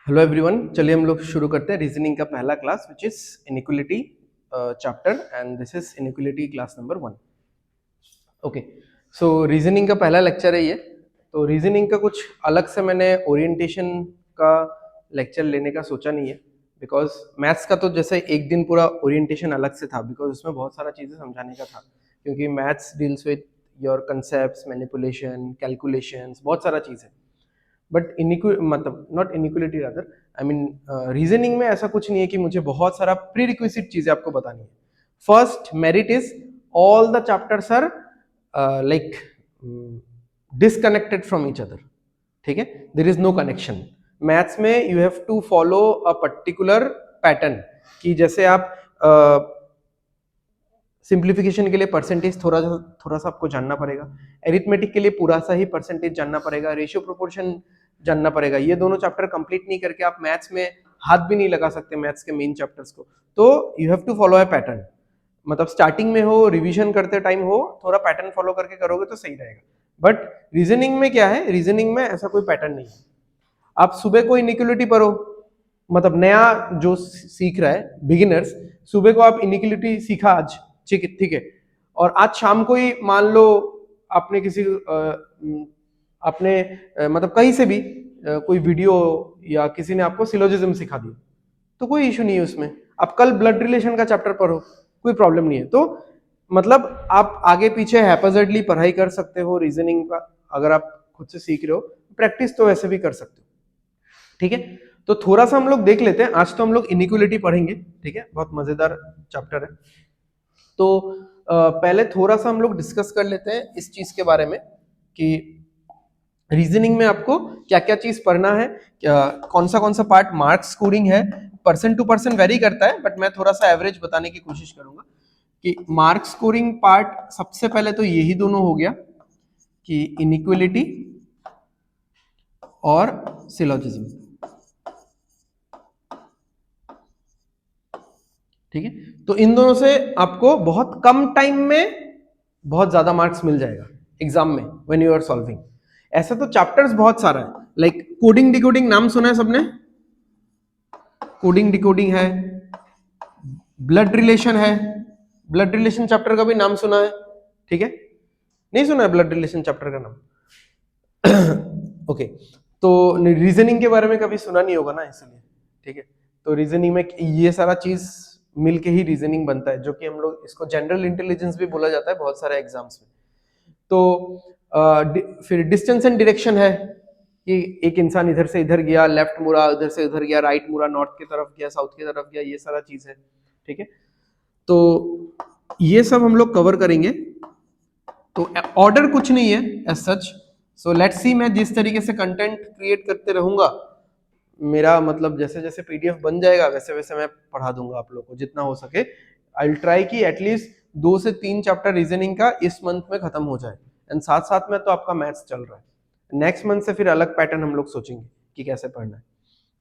Hello everyone, चलिए हम लोग शुरू करते हैं रीजनिंग का पहला class which is inequality chapter and this is inequality class number 1। Okay, so reasoning का पहला लेक्चर है ये। तो रीजनिंग का कुछ अलग से मैंने ओरिएंटेशन का लेक्चर लेने का सोचा नहीं है, बिकॉज मैथ्स का तो जैसे एक दिन पूरा ओरिएंटेशन अलग से था, बिकॉज उसमें बहुत सारा चीज़ें समझाने का था, क्योंकि maths deals with your concept, manipulation, calculations, बहुत सारा चीज़ है। बट मतलब not inequality rather, I mean reasoning में ऐसा कुछ नहीं है कि मुझे बहुत सारा प्री रिक्विजिट चीजें आपको बतानी है। First merit is all the chapters are like disconnected from each other. ठीक है, there is no connection. Maths में you have to follow a particular pattern, कि जैसे आप सिंप्लीफिकेशन के लिए परसेंटेज थोड़ा सा आपको जानना पड़ेगा, एरिथमेटिक के लिए पूरा सा ही परसेंटेज जानना पड़ेगा, रेशियो प्रोपोर्शन जानना पड़ेगा। ये दोनों चैप्टर कंप्लीट नहीं करके आप मैथ्स में हाथ भी नहीं लगा सकते, मैथ्स के मेन चैप्टर्स को। तो you have to follow a pattern, मतलब स्टार्टिंग में हो, रिवीजन करते टाइम हो, थोड़ा पैटर्न फॉलो करके करोगे तो सही रहेगा। बट रीजनिंग में क्या है, रीजनिंग में ऐसा कोई पैटर्न नहीं है। आप सुबह को इनइक्वलिटी पढ़ो, मतलब नया जो सीख रहा है बिगिनर्स, सुबह को आप इनइक्वलिटी सीखा आज, ठीक है, और आज शाम को ही मान लो आपने किसी अपने मतलब कहीं से भी कोई वीडियो या किसी ने आपको सिलोजिज्म सिखा दिया, तो कोई इशू नहीं है उसमें। आप कल ब्लड रिलेशन का चैप्टर पढ़ो, कोई प्रॉब्लम नहीं है। तो मतलब आप आगे पीछे हैपोजेडली पढ़ाई कर सकते हो रीजनिंग का, अगर आप खुद से सीख रहे हो। प्रैक्टिस तो वैसे भी कर सकते हो, ठीक है। तो थोड़ा सा हम लोग देख लेते हैं। आज तो हम लोग इनइक्वलिटी पढ़ेंगे, ठीक है, बहुत मजेदार चैप्टर है। तो पहले थोड़ा सा हम लोग डिस्कस कर लेते हैं इस चीज के बारे में कि रीजनिंग में आपको क्या क्या चीज पढ़ना है, कौन सा पार्ट मार्क्स स्कोरिंग है। पर्सन टू पर्सन वेरी करता है, बट मैं थोड़ा सा एवरेज बताने की कोशिश करूंगा कि मार्क्स स्कोरिंग पार्ट सबसे पहले तो यही दोनों हो गया कि इनइक्वलिटी और सिलोजिज्म, ठीक है। तो इन दोनों से आपको बहुत कम टाइम में बहुत ज्यादा मार्क्स मिल जाएगा एग्जाम में व्हेन यू आर सॉल्विंग। ऐसा तो चैप्टर्स बहुत सारा है, लाइक कोडिंग डिकोडिंग नाम सुना है सबने? कोडिंग डिकोडिंग है, ब्लड रिलेशन है, ब्लड रिलेशन चैप्टर का भी नाम सुना है, ठीक है? नहीं सुना है ब्लड रिलेशन चैप्टर का नाम? ओके, तो रीजनिंग के बारे में कभी सुना नहीं होगा ना, इसलिए, ठीक है। तो रीजनिंग में ये सारा चीज मिलके ही रीजनिंग बनता है, जो कि हम लोग इसको जनरल इंटेलिजेंस भी बोला जाता है बहुत सारे एग्जाम्स में। तो फिर डिस्टेंस एंड डायरेक्शन है कि एक इंसान इधर से इधर गया, लेफ्ट मुड़ा, उधर से उधर गया, राइट मुड़ा, नॉर्थ की तरफ गया, साउथ की तरफ गया, ये सारा चीज है, ठीक है। तो ये सब हम लोग कवर करेंगे। तो ऑर्डर कुछ नहीं है as such. So let's see, मैं जिस तरीके से कंटेंट क्रिएट करते रहूंगा, मेरा मतलब जैसे जैसे पीडीएफ बन जाएगा वैसे वैसे मैं पढ़ा दूंगा आप लोग को जितना हो सके। आई विल ट्राई कि एटलीस्ट 2 से 3 चैप्टर रीजनिंग का इस मंथ में खत्म हो जाए, एंड साथ साथ में तो आपका मैथ्स चल रहा है। नेक्स्ट मंथ से फिर अलग पैटर्न हम लोग सोचेंगे कि कैसे पढ़ना है,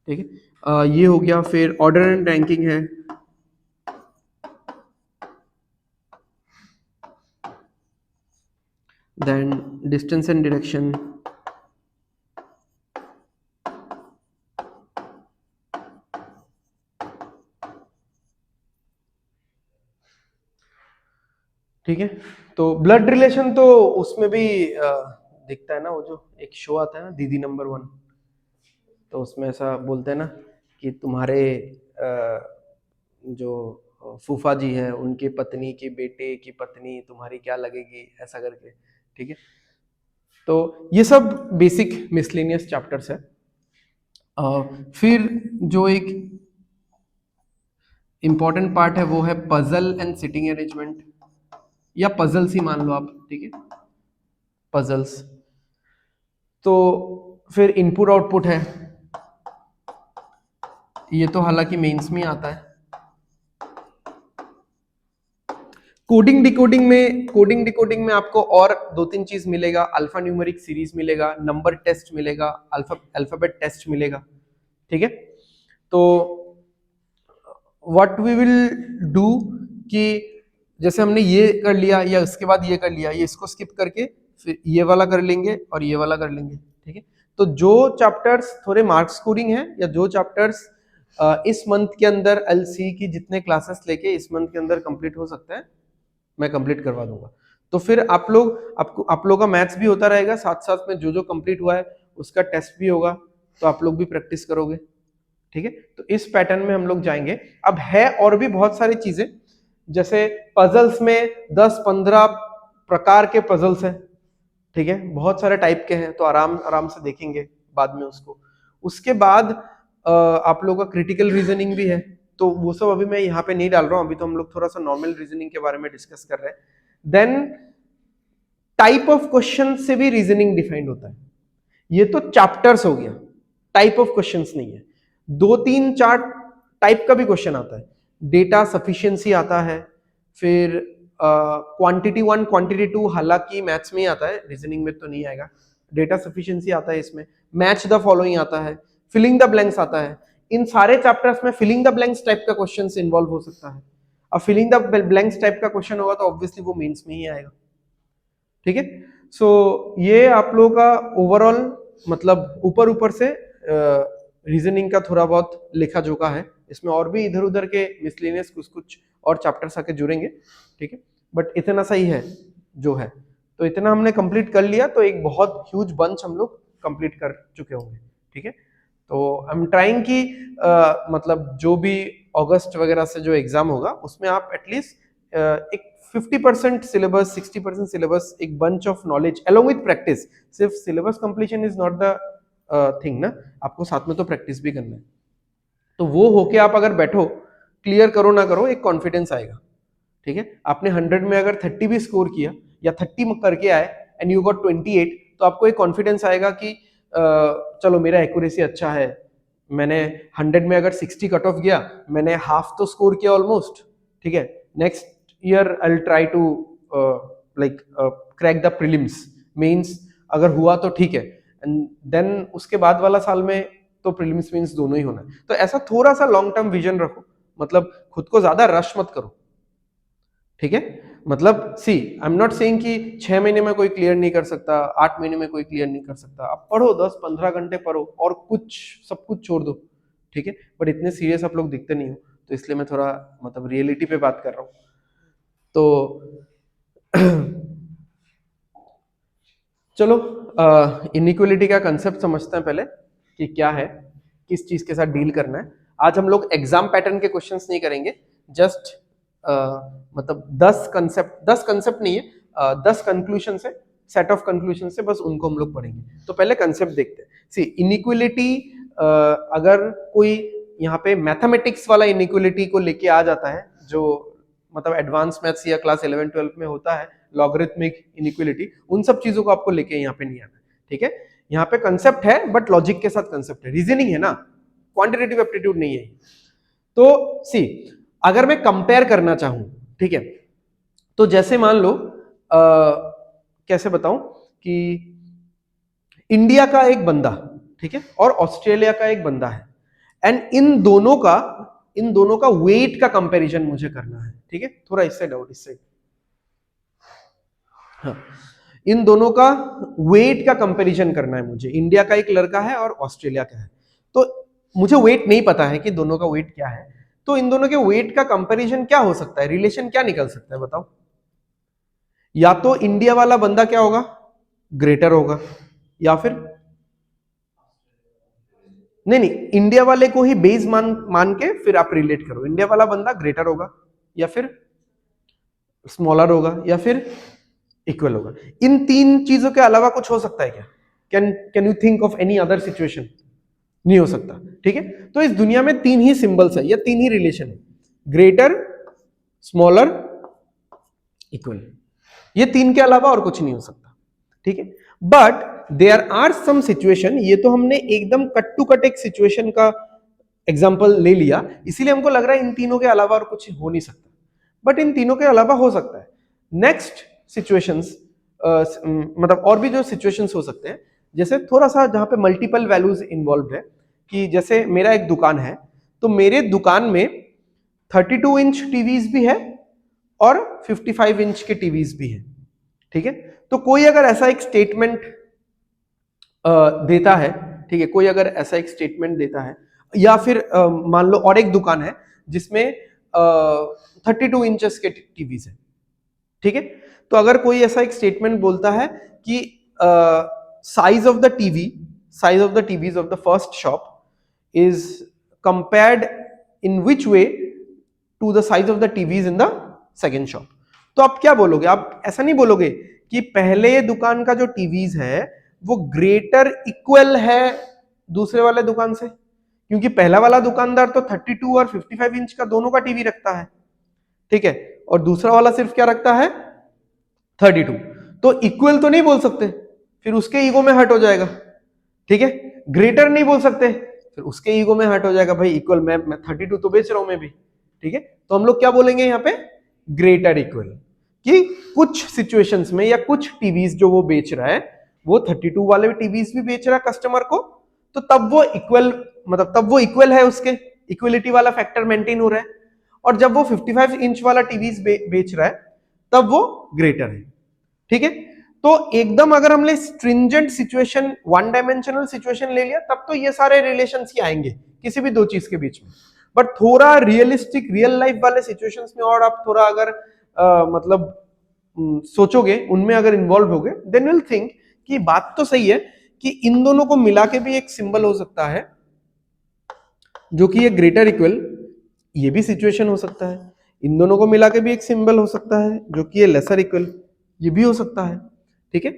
ठीक है। ये हो गया। फिर ऑर्डर एंड रैंकिंग है, देन डिस्टेंस एंड डायरेक्शन, ठीक है। तो ब्लड रिलेशन तो उसमें भी दिखता है ना, वो जो एक शो आता है ना, दीदी नंबर 1, तो उसमें ऐसा बोलते हैं ना कि तुम्हारे जो फूफा जी है उनकी पत्नी की बेटे की पत्नी तुम्हारी क्या लगेगी, ऐसा करके, ठीक है। तो ये सब बेसिक मिसलेनियस चैप्टर्स है। फिर जो एक इंपॉर्टेंट पार्ट है वो है पजल एंड सिटिंग अरेंजमेंट, या पजल्स ही मान लो आप, ठीक है, पजल्स। तो फिर इनपुट आउटपुट है, ये तो हालांकि मेंस में आता है। कोडिंग डिकोडिंग में आपको और 2-3 चीज मिलेगा। अल्फा न्यूमेरिक सीरीज मिलेगा, नंबर टेस्ट मिलेगा, अल्फाबेट टेस्ट मिलेगा, ठीक है। तो व्हाट वी विल डू कि जैसे हमने ये कर लिया या उसके बाद ये कर लिया, ये इसको स्किप करके फिर ये वाला कर लेंगे और ये वाला कर लेंगे, ठीक है। तो जो चैप्टर्स थोड़े मार्क स्कोरिंग है या जो चैप्टर्स इस मंथ के अंदर एलसी की जितने क्लासेस लेके इस मंथ के अंदर कंप्लीट हो सकता है, मैं कंप्लीट करवा दूंगा। तो फिर आप लोग का मैथ्स भी होता रहेगा, साथ साथ में जो जो कंप्लीट हुआ है उसका टेस्ट भी होगा, तो आप लोग भी प्रैक्टिस करोगे। ठीक है, तो इस पैटर्न में हम लोग जाएंगे। अब है और भी बहुत सारी चीजें, जैसे पजल्स में 10-15 प्रकार के पजल्स हैं। ठीक है, बहुत सारे टाइप के हैं, तो आराम आराम से देखेंगे बाद में उसको। उसके बाद आप लोगों का क्रिटिकल रीजनिंग भी है, तो वो सब अभी मैं यहाँ पे नहीं डाल रहा हूँ, अभी तो हम लोग थोड़ा सा नॉर्मल रीजनिंग के बारे में डिस्कस कर रहे हैं। देन टाइप ऑफ क्वेश्चन से भी रीजनिंग डिफाइंड होता है। ये तो चैप्टर्स हो गया, टाइप ऑफ क्वेश्चंस नहीं है। 2-3-4 टाइप का भी क्वेश्चन आता है। डेटा सफिशिएंसी आता है, फिर क्वांटिटी 1 क्वांटिटी 2 हालांकि मैथ्स में ही आता है, रीजनिंग में तो नहीं आएगा। डेटा सफिशिएंसी आता है इसमें, मैच द फॉलोइंग आता है, फिलिंग द ब्लैंक्स आता है। इन सारे चैप्टर्स में फिलिंग द ब्लैंक्स टाइप का क्वेश्चन इन्वॉल्व हो सकता है। अब फिलिंग द ब्लैंक्स टाइप का क्वेश्चन होगा तो ऑब्वियसली वो मेंस में ही आएगा। ठीक है, सो ये आप लोगों का ओवरऑल मतलब ऊपर ऊपर से रीजनिंग का थोड़ा बहुत लिखा जोखा है। इसमें और भी इधर उधर के मिसलेनियस कुछ और चैप्टर्स आके जुड़ेंगे। ठीक है, बट इतना सही है जो है, तो इतना हमने कंप्लीट कर लिया, तो एक बहुत ह्यूज बंच हम लोग कंप्लीट कर चुके होंगे। ठीक है, तो आई एम ट्राइंग कि मतलब जो भी अगस्त वगैरह से जो एग्जाम होगा उसमें आप एटलीस्ट एक 50% सिलेबस 60% सिलेबस, एक bunch of knowledge along with practice. सिर्फ syllabus completion is not the thing ना, आपको साथ में तो प्रैक्टिस भी करना है। तो वो होके आप अगर बैठो, क्लियर करो ना करो, एक कॉन्फिडेंस आएगा। ठीक है, आपने 100 में अगर 30 भी स्कोर किया या 30 करके आए एंड यू गॉट 28, तो आपको एक कॉन्फिडेंस आएगा कि चलो मेरा एक्यूरेसी अच्छा है, मैंने 100 में अगर 60 कट ऑफ गया, मैंने हाफ तो स्कोर किया ऑलमोस्ट। ठीक है, next year I will try to like crack the prelims, mains अगर हुआ तो ठीक है, एंड देन उसके बाद वाला साल में तो प्रीलिम्स मेंस दोनों ही होना है। तो ऐसा थोड़ा सा लॉन्ग टर्म विजन रखो, मतलब खुद को ज्यादा रश मत करो। ठीक है, मतलब सी आई एम नॉट सेइंग कि 6 महीने में कोई क्लियर नहीं कर सकता, 8 महीने में कोई क्लियर नहीं कर सकता। आप पढ़ो, 10-15 घंटे पढ़ो और कुछ सब कुछ छोड़ दो। ठीक है, बट इतने सीरियस आप लोग दिखते नहीं हो, तो इसलिए मैं थोड़ा मतलब रियलिटी पे बात कर रहा हूँ। तो चलो इनइक्वलिटी का कंसेप्ट समझते हैं पहले कि क्या है, किस चीज के साथ डील करना है। आज हम लोग एग्जाम पैटर्न के क्वेश्चंस नहीं करेंगे, जस्ट मतलब 10 कंसेप्ट नहीं है, 10 कंक्लूजन से, सेट ऑफ कंक्लूजन से, बस उनको हम लोग पढ़ेंगे। तो पहले कंसेप्ट देखते हैं। सी इनइक्वलिटी, अगर कोई यहाँ पे मैथमेटिक्स वाला इनइक्वलिटी को लेके आ जाता है, जो मतलब एडवांस मैथ्स या क्लास 11-12 में होता है, लॉगरिथमिक इनइक्वलिटी, उन सब चीजों को आपको लेके यहाँ पे नहीं आना। ठीक है, यहाँ पे कंसेप्ट है बट लॉजिक के साथ कंसेप्ट है, रीजनिंग है ना, क्वांटिटेटिव एप्टीट्यूड नहीं है। तो सी अगर मैं कंपेयर करना चाहूं, ठीक है, तो जैसे मान लो कैसे बताऊं कि इंडिया का एक बंदा, ठीक है, और ऑस्ट्रेलिया का एक बंदा है, एंड इन दोनों का वेट का कंपैरिजन मुझे करना है। ठीक है, थोड़ा इससे डाउट, इससे हाँ, इन दोनों का वेट का कंपैरिजन करना है मुझे। इंडिया का एक लड़का है और ऑस्ट्रेलिया का है, तो मुझे वेट नहीं पता है कि दोनों का वेट क्या है। तो इन दोनों के वेट का कंपैरिजन क्या हो सकता है, रिलेशन क्या निकल सकता है बताओ। या तो इंडिया वाला बंदा क्या होगा, ग्रेटर होगा, या फिर नहीं, इंडिया वाले को ही बेस मान के फिर आप रिलेट करो। इंडिया वाला बंदा ग्रेटर होगा, या फिर स्मॉलर होगा, या फिर इक्वल होगा। इन तीन चीजों के अलावा कुछ हो सकता है क्या? Can you think of any other situation? नहीं हो सकता। ठीक है, तो इस दुनिया में 3 ही सिंबल्स है या 3 ही रिलेशन है, ग्रेटर, स्मॉलर, इक्वल। ये 3 के अलावा और कुछ नहीं हो सकता। ठीक है, but there are some situation, ये तो हमने एकदम कट टू कट एक सिचुएशन का एग्जांपल ले लिया, इसीलिए हमको लग रहा है इन तीनों के अलावा और कुछ हो नहीं सकता, बट इन तीनों के अलावा हो सकता है। नेक्स्ट सिचुएशंस, मतलब और भी जो सिचुएशंस हो सकते हैं, जैसे थोड़ा सा जहां पे मल्टीपल वैल्यूज इन्वॉल्व है, कि जैसे मेरा एक दुकान है, तो मेरे दुकान में 32 इंच टीवीज भी है और 55 इंच के टीवीज भी है। ठीक है, तो कोई अगर ऐसा एक स्टेटमेंट देता है, ठीक है, कोई अगर ऐसा एक स्टेटमेंट देता है, या फिर मान लो और एक दुकान है जिसमें 32 इंचेस के टीवीज है, ठीक है, तो अगर कोई ऐसा एक स्टेटमेंट बोलता है कि size of the TVs of the first shop is compared in which way to the size of the TVs in the second shop, तो आप क्या बोलोगे? आप ऐसा नहीं बोलोगे कि पहले दुकान का जो टीवीज है वो ग्रेटर इक्वल है दूसरे वाले दुकान से, क्योंकि पहला वाला दुकानदार तो 32 और 55 इंच का दोनों का टीवी रखता है, ठीक है, और दूसरा वाला सिर्फ क्या रखता है? 32, तो इक्वल तो नहीं बोल सकते, फिर उसके ईगो में हर्ट हो जाएगा, ठीक है, ग्रेटर नहीं बोल सकते, फिर उसके ईगो में हर्ट हो जाएगा, भाई इक्वल मैं 32 तो बेच रहा हूं मैं भी, ठीक है, तो हम लोग क्या बोलेंगे यहाँ पे? ग्रेटर इक्वल, कि कुछ सिचुएशंस में या कुछ टीवीज जो वो बेच रहा है वो 32 वाले टीवीज भी बेच रहा है कस्टमर को, तो तब वो इक्वल, मतलब तब वो इक्वल है, उसके इक्वलिटी वाला फैक्टर मेंटेन हो रहा है, और जब वो 55 इंच वाला टीवीज बेच रहा है तब वो ग्रेटर है, ठीक है, तो एकदम अगर हमने stringent situation, one dimensional situation ले लिया तब तो ये सारे रिलेशंस ही आएंगे किसी भी दो चीज के बीच में, बट थोड़ा रियलिस्टिक रियल लाइफ वाले सिचुएशंस में और आप थोड़ा अगर मतलब सोचोगे, उनमें अगर इन्वॉल्व होगे, देन विल थिंक कि बात तो सही है कि इन दोनों को मिला के भी एक सिंबल हो सकता है जो कि ये ग्रेटर इक्वल, ये भी सिचुएशन हो सकता है, इन दोनों को मिला के भी एक सिंबल हो सकता है जो कि ये लेसर इक्वल, ये भी हो सकता है, ठीक है,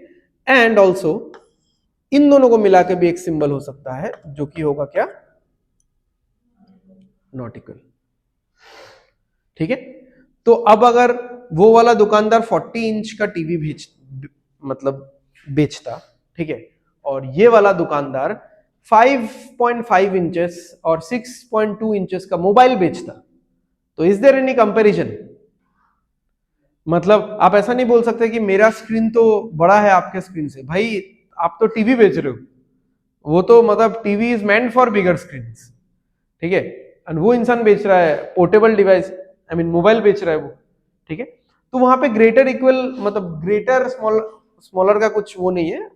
एंड ऑल्सो इन दोनों को मिला के भी एक सिंबल हो सकता है जो कि होगा क्या? नॉट इक्वल, ठीक है, तो अब अगर वो वाला दुकानदार 40 इंच का टीवी बेचता, ठीक है, और ये वाला दुकानदार 5.5 इंचेस और 6.2 इंचेस का मोबाइल बेचता, तो इज देयर एनी कंपैरिजन? मतलब आप ऐसा नहीं बोल सकते कि मेरा स्क्रीन तो बड़ा है आपके स्क्रीन से, भाई आप तो टीवी बेच रहे हो, वो तो मतलब TV is meant for bigger screen, ठीक है, और वो इंसान बेच रहा है portable device, I mean mobile बेच रहा है वो, ठीक है, तो वहां पे ग्रेटर इक्वल, मतलब ग्रेटर स्मॉलर का कुछ वो नहीं है,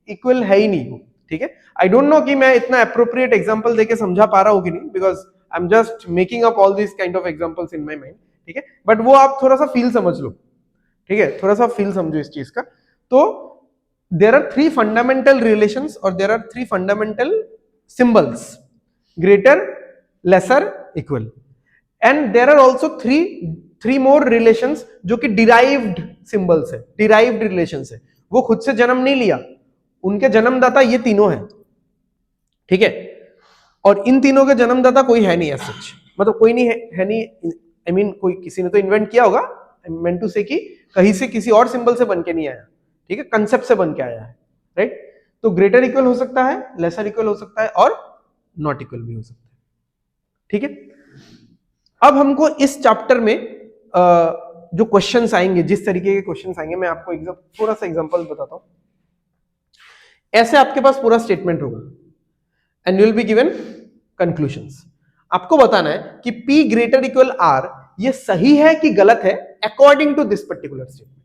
इक्वल है ही नहीं वो, ठीक है, आई डोंट नो कि मैं इतना अप्रोप्रिएट एग्जांपल देके समझा पा रहा हूं कि नहीं, because I am just making up all this kind of examples in my mind, ठीक है, बट वो आप थोड़ा सा फील समझ लो, ठीक है, थोड़ा सा फील समझो इस चीज का, तो देयर आर 3 फंडामेंटल रिलेशंस और there are 3 fundamental symbols, greater, lesser, equal, and there are also 3 more relations जो कि डिराइव्ड सिंबल्स है, डिराइव्ड रिलेशंस है, वो खुद से जन्म नहीं लिया, उनके जन्मदाता ये तीनों है, ठीक है, और इन तीनों के जन्मदाता कोई है नहीं ऐसा सच, मतलब कोई नहीं है नहीं, आई मीन कोई किसी ने तो इन्वेंट किया होगा, आई मीन टू से कि कहीं से किसी और सिंबल से बन के नहीं आया, ठीक है, कंसेप्ट से बन के आया है, राइट, तो ग्रेटर इक्वल हो सकता है, लेसर इक्वल हो सकता है और नॉट इक्वल भी हो सकता है, ठीक है। अब हमको इस चैप्टर में जो क्वेश्चंस आएंगे, जिस तरीके के क्वेश्चंस आएंगे, मैं आपको थोड़ा सा एग्जांपल बताता हूं। ऐसे आपके पास पूरा स्टेटमेंट होगा and you will be given conclusions, आपको बताना है कि P ग्रेटर इक्वल R ये सही है कि गलत है according to this particular statement,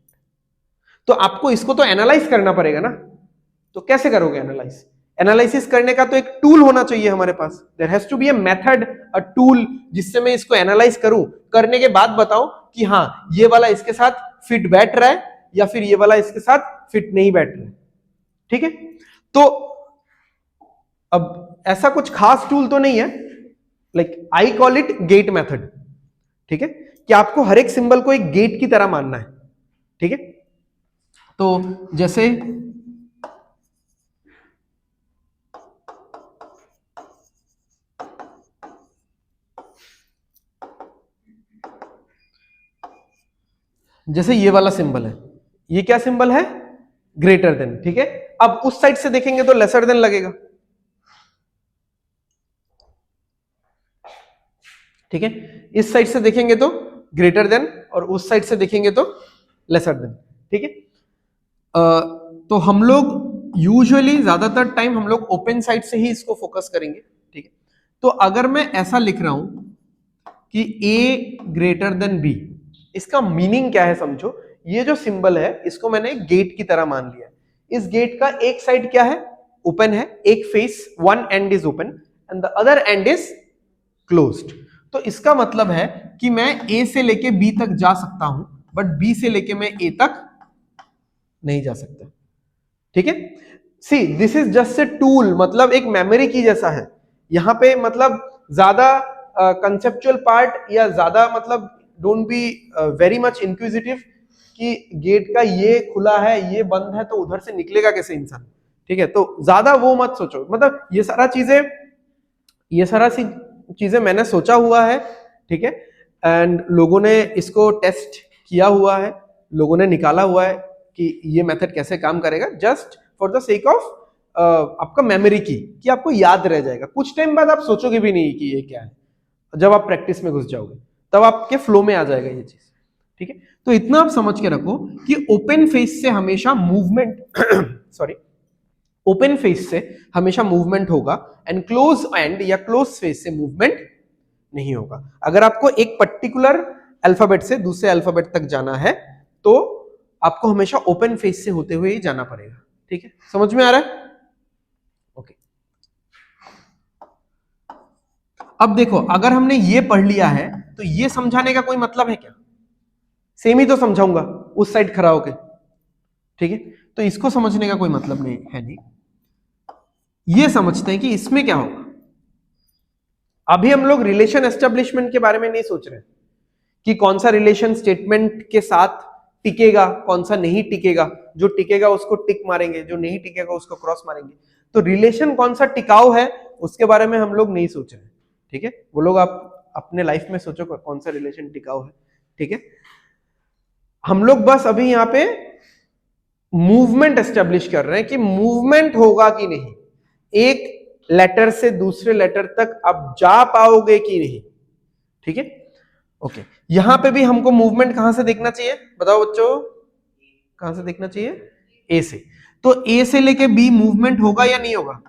तो आपको इसको तो एनालाइज करना पड़ेगा ना, तो कैसे करोगे एनालाइज? एनालिसिस करने का तो एक टूल होना चाहिए हमारे पास, there has to be a method, a tool, जिससे मैं इसको एनालाइज करूं, करने के बाद बताऊं कि हाँ ये वाला इसके साथ फिट बैठ रहा है या फिर ये वाला इसके साथ फिट नहीं बैठ रहा है, ठीक है, तो अब ऐसा कुछ खास टूल तो नहीं है, like I call it get method, ठीक है, कि आपको हर एक सिंबल को एक गेट की तरह मानना है, ठीक है, तो जैसे ये वाला सिंबल है, ये क्या सिंबल है? ग्रेटर देन, ठीक है, अब उस साइड से देखेंगे तो लेसर देन लगेगा, ठीक है, इस साइड से देखेंगे तो ग्रेटर देन और उस साइड से देखेंगे तो लेसर देन, ठीक है, तो हम लोग यूजुअली ज्यादातर टाइम हम लोग ओपन साइड से ही इसको फोकस करेंगे, ठीक है, तो अगर मैं ऐसा लिख रहा हूं कि A ग्रेटर देन B, इसका मीनिंग क्या है समझो, ये जो सिंबल है इसको मैंने गेट की तरह मान लिया, इस गेट का एक साइड क्या है? ओपन है, एक phase one and is open and the other and is closed. तो इसका मतलब है कि मैं ए से लेके बी तक जा सकता हूं, बट बी से लेके मैं ए तक नहीं जा सकता। ठीक है, see this is just a tool, मतलब एक मेमोरी की जैसा है। यहां पे मतलब ज्यादा कंसेप्चुअल पार्ट या ज्यादा मतलब don't be very much inquisitive कि गेट का ये खुला है ये बंद है तो उधर से निकलेगा कैसे इंसान। ठीक है, तो ज्यादा वो मत सोचो, मतलब ये सारा चीजें मैंने सोचा हुआ है। ठीक है, एंड लोगों ने इसको टेस्ट किया हुआ है, लोगों ने निकाला हुआ है कि ये मेथड कैसे काम करेगा, just for the sake of आपका मेमोरी की, कि आपको याद रह जाएगा। कुछ टाइम बाद आप सोचोगे भी नहीं कि ये क्या है, जब आप प्रैक्टिस में घुस जाओगे तब आपके फ्लो में आ जाएगा ये चीज। ठीक है, तो इतना आप समझ के रखो कि ओपन फेस से हमेशा मूवमेंट सॉरी, ओपन फेस से हमेशा मूवमेंट होगा एंड क्लोज एंड या क्लोज फेस से मूवमेंट नहीं होगा। अगर आपको एक पर्टिकुलर अल्फाबेट से दूसरे अल्फाबेट तक जाना है तो आपको हमेशा ओपन फेस से होते हुए ही जाना पड़ेगा। ठीक है, समझ में आ रहा है? ओके, अब देखो अगर हमने ये पढ़ लिया है तो ये समझाने का कोई मतलब है क्या? सेम ही तो समझाऊंगा उस साइड खड़ा होके। ठीक है, तो इसको समझने का कोई मतलब नहीं है। नहीं, ये समझते हैं कि इसमें क्या होगा। अभी हम लोग रिलेशन एस्टेब्लिशमेंट के बारे में नहीं सोच रहे कि कौन सा रिलेशन स्टेटमेंट के साथ टिकेगा, कौन सा नहीं टिकेगा। जो टिकेगा उसको टिक मारेंगे, जो नहीं टिकेगा उसको क्रॉस मारेंगे। तो रिलेशन कौन सा टिकाऊ है उसके बारे में हम लोग नहीं सोच रहे। ठीक है, वो लोग आप अपने लाइफ में सोचो कौन सा रिलेशन टिकाऊ है। ठीक है, हम लोग बस अभी यहां पे मूवमेंट एस्टेब्लिश कर रहे हैं कि मूवमेंट होगा कि नहीं, एक लेटर से दूसरे लेटर तक आप जा पाओगे कि नहीं। ठीक है, ओके, यहां पे भी हमको मूवमेंट कहां से देखना चाहिए बताओ बच्चों, कहां से देखना चाहिए? ए से। तो ए से लेके बी मूवमेंट होगा या नहीं होगा?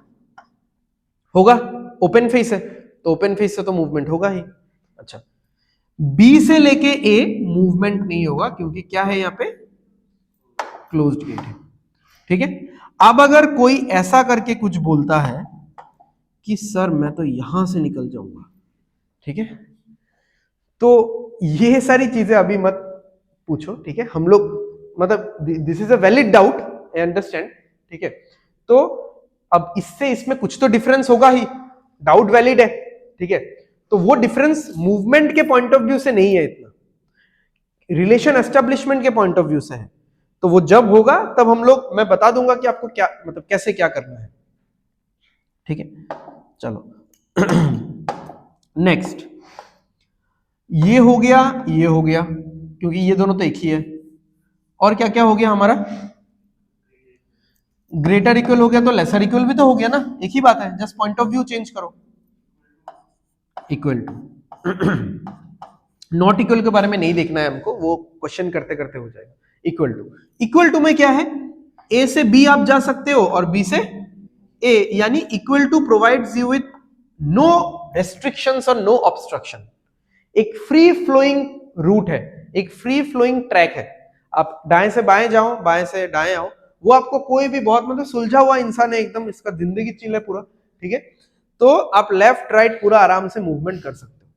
होगा, ओपन फेस है तो ओपन फेस से तो मूवमेंट होगा ही। अच्छा, बी से लेके ए मूवमेंट नहीं होगा क्योंकि क्या है यहां पे? क्लोज्ड गेट है। ठीक है, अब अगर कोई ऐसा करके कुछ बोलता है कि सर मैं तो यहां से निकल जाऊंगा, ठीक है, तो ये सारी चीजें अभी मत पूछो। ठीक है, हम लोग मतलब this is a valid doubt, I understand. ठीक है, तो अब इससे इसमें कुछ तो डिफरेंस होगा ही, डाउट वैलिड है। ठीक है, तो वो डिफरेंस मूवमेंट के पॉइंट ऑफ व्यू से नहीं है, इतना रिलेशन एस्टेब्लिशमेंट के पॉइंट ऑफ व्यू से है। तो वो जब होगा तब हम लोग, मैं बता दूंगा कि आपको क्या मतलब कैसे क्या करना है। ठीक है, चलो नेक्स्ट, ये हो गया, ये हो गया क्योंकि ये दोनों तो एक ही है। और क्या क्या हो गया हमारा? ग्रेटर इक्वल हो गया तो लेसर इक्वल भी तो हो गया ना, एक ही बात है, just point of view change करो। इक्वल टू नॉट इक्वल के बारे में नहीं देखना है हमको, वो क्वेश्चन करते करते हो जाएगा। इक्वल टू में क्या है? ए से बी आप जा सकते हो और बी से ए, यानी equal to provides you with no restrictions और नो ऑब्स्ट्रक्शन। एक फ्री फ्लोइंग रूट है, एक फ्री फ्लोइंग ट्रैक है। आप दाएं से बाएं जाओ, बाएं से दाएं आओ, वो आपको कोई भी बहुत मतलब सुलझा हुआ इंसान है एकदम, इसका जिंदगी चिल है पूरा। ठीक है, तो आप लेफ्ट राइट पूरा आराम से मूवमेंट कर सकते हो।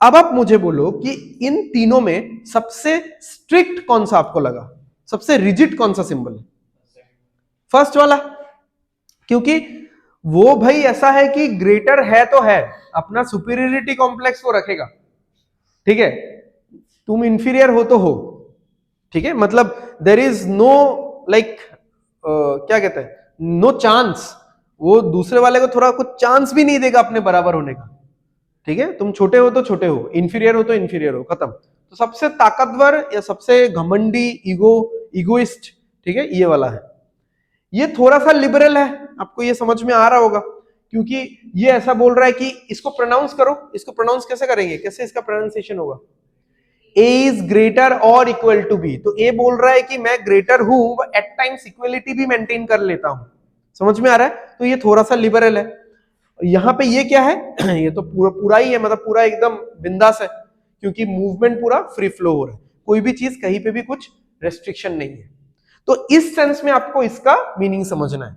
अब आप मुझे बोलो कि इन तीनों में सबसे स्ट्रिक्ट कौन सा आपको लगा, सबसे रिजिड कौन सा सिंबल है? फर्स्ट वाला, क्योंकि वो भाई ऐसा है कि ग्रेटर है तो है, अपना सुपीरियरिटी कॉम्प्लेक्स वो रखेगा। ठीक है, तुम इंफीरियर हो तो हो। ठीक है, मतलब देर इज नो लाइक क्या कहते हैं, नो चांस, वो दूसरे वाले को थोड़ा कुछ चांस भी नहीं देगा अपने बराबर होने का। ठीक है, तुम छोटे हो तो छोटे हो, इंफीरियर हो तो इंफीरियर हो, खत्म। तो सबसे ताकतवर या सबसे घमंडी इगोइस्ट, ठीक है, ये वाला है। ये थोड़ा सा लिबरल है, आपको ये समझ में आ रहा होगा, क्योंकि ये ऐसा बोल रहा है कि इसको प्रोनाउंस करो। इसको प्रोनाउंस कैसे करेंगे, कैसे इसका प्रोनाउंसिएशन होगा? ए इज ग्रेटर और इक्वल टू बी। तो ए बोल रहा है कि मैं ग्रेटर हूं, एट टाइम्स इक्वलिटी भी मेंटेन कर लेता हूं। समझ में आ रहा है? तो ये थोड़ा सा लिबरल है। यहां पे ये क्या है? ये तो पूरा ही है, मतलब पूरा एकदम बिंदास है, क्योंकि मूवमेंट पूरा फ्री फ्लो हो रहा है, कोई भी चीज कहीं पे भी कुछ रेस्ट्रिक्शन नहीं है। तो इस सेंस में आपको इसका मीनिंग समझना है।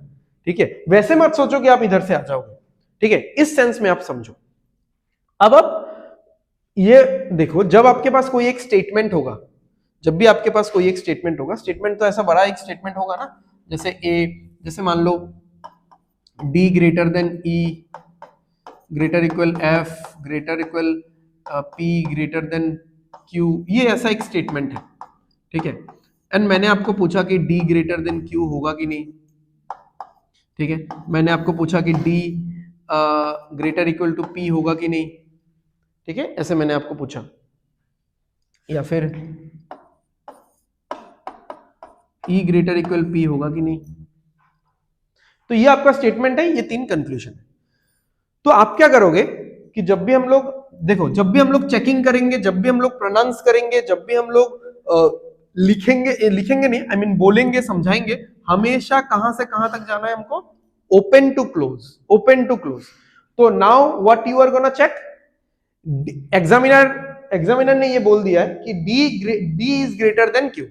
ठीक है, वैसे मत सोचो कि आप इधर से आ जाओगे, ठीक है, इस सेंस में आप समझो। अब ये देखो, जब आपके पास कोई एक स्टेटमेंट होगा, जब भी आपके पास कोई एक स्टेटमेंट होगा, स्टेटमेंट तो ऐसा बड़ा एक स्टेटमेंट होगा ना, जैसे जैसे मान लो D greater than E greater equal F greater equal P greater than Q, ये ऐसा एक स्टेटमेंट है, ठीक है। एंड मैंने आपको पूछा कि डी ग्रेटर देन क्यू होगा कि नहीं, ठीक है, मैंने आपको पूछा कि D greater equal to P होगा कि नहीं, ठीक है, ऐसे मैंने आपको पूछा। या फिर ई ग्रेटर इक्वल पी होगा कि नहीं। तो ये आपका स्टेटमेंट है, ये 3 कंक्लूजन है। तो आप क्या करोगे कि जब भी हम लोग देखो, जब भी हम लोग चेकिंग करेंगे, जब भी हम लोग प्रोनाउंस करेंगे, जब भी हम लोग लिखेंगे नहीं, आई मीन बोलेंगे, समझाएंगे, हमेशा कहां से कहां तक जाना है हमको, open to close, open to close. तो now what you are gonna check, examiner ने ये बोल दिया है कि D is greater than Q.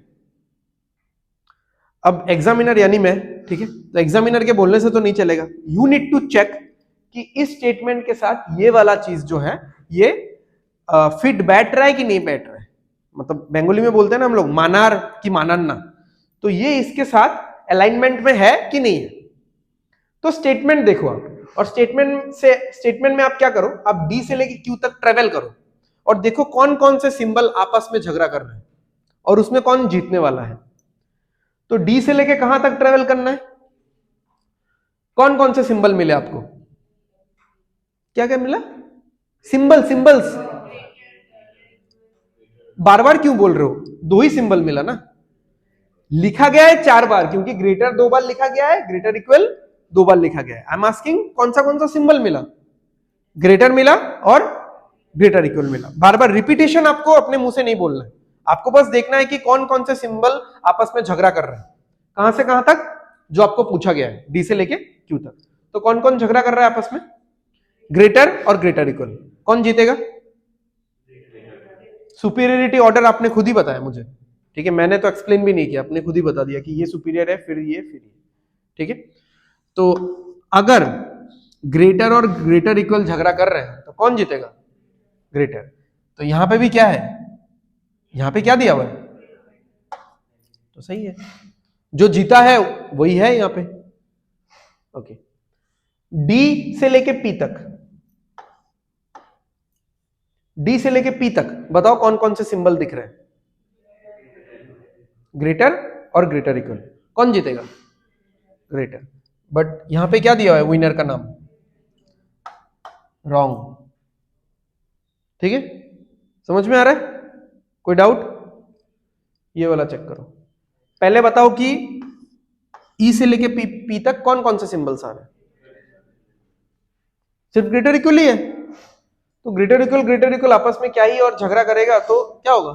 अब एग्जामिनर यानी मैं, ठीक है, तो एग्जामिनर के बोलने से तो नहीं चलेगा, यू नीड टू चेक कि इस स्टेटमेंट के साथ ये वाला चीज जो है ये फिट बैठ रहा है कि नहीं बैठ रहा है, मतलब बंगाली में बोलते हैं ना हम लोग मानार की मानान्ना, तो ये इसके साथ अलाइनमेंट में है कि नहीं है। तो स्टेटमेंट देखो आप, और स्टेटमेंट में आप क्या करो, आप डी से लेके क्यू तक ट्रेवल करो और देखो कौन कौन से सिंबल आपस में झगड़ा कर रहे हैं और उसमें कौन जीतने वाला है। तो डी से लेके कहां तक ट्रेवल करना है, कौन कौन से सिंबल मिले आपको, क्या क्या मिला, सिंबल्स, बार बार क्यों बोल रहे हो, 2 ही सिंबल मिला ना, लिखा गया है 4 बार, क्योंकि ग्रेटर 2 बार लिखा गया है, ग्रेटर इक्वल 2 बार लिखा गया है। आई एम आस्किंग कौन सा सिंबल मिला, ग्रेटर मिला और ग्रेटर इक्वल मिला। बार बार रिपीटेशन आपको अपने मुंह से नहीं बोलना है, आपको बस देखना है कि कौन कौन से सिंबल आपस में झगड़ा कर रहे हैं, कहां से कहां तक, जो आपको पूछा गया है डी से लेके क्यू तक। तो कौन कौन झगड़ा कर रहा है आपस में, ग्रेटर और ग्रेटर इक्वल, कौन जीतेगा, सुपीरियरिटी ऑर्डर आपने खुद ही बताया मुझे, ठीक है, मैंने तो एक्सप्लेन भी नहीं किया, आपने खुद ही बता दिया कि ये सुपीरियर है, फिर ये, ठीक है। तो अगर ग्रेटर और ग्रेटर इक्वल झगड़ा कर रहे हैं तो कौन जीतेगा, ग्रेटर। तो यहां पे भी क्या है, यहां पे क्या दिया हुआ है, तो सही है, जो जीता है वही है यहां पे। ओके, डी से लेके पी तक, डी से लेके पी तक बताओ कौन कौन से सिंबल दिख रहे हैं, ग्रेटर और ग्रेटर इक्वल, कौन जीतेगा, ग्रेटर। बट यहां पे क्या दिया हुआ है विनर का नाम, रॉन्ग, ठीक है, समझ में आ रहा है, कोई डाउट, ये वाला चेक करो। पहले बताओ कि ई से लेके पी तक कौन कौन से सिंबल्स आ रहे हैं, सिर्फ ग्रेटर इक्वल ही है, तो ग्रेटर इक्वल आपस में क्या ही और झगड़ा करेगा, तो क्या होगा,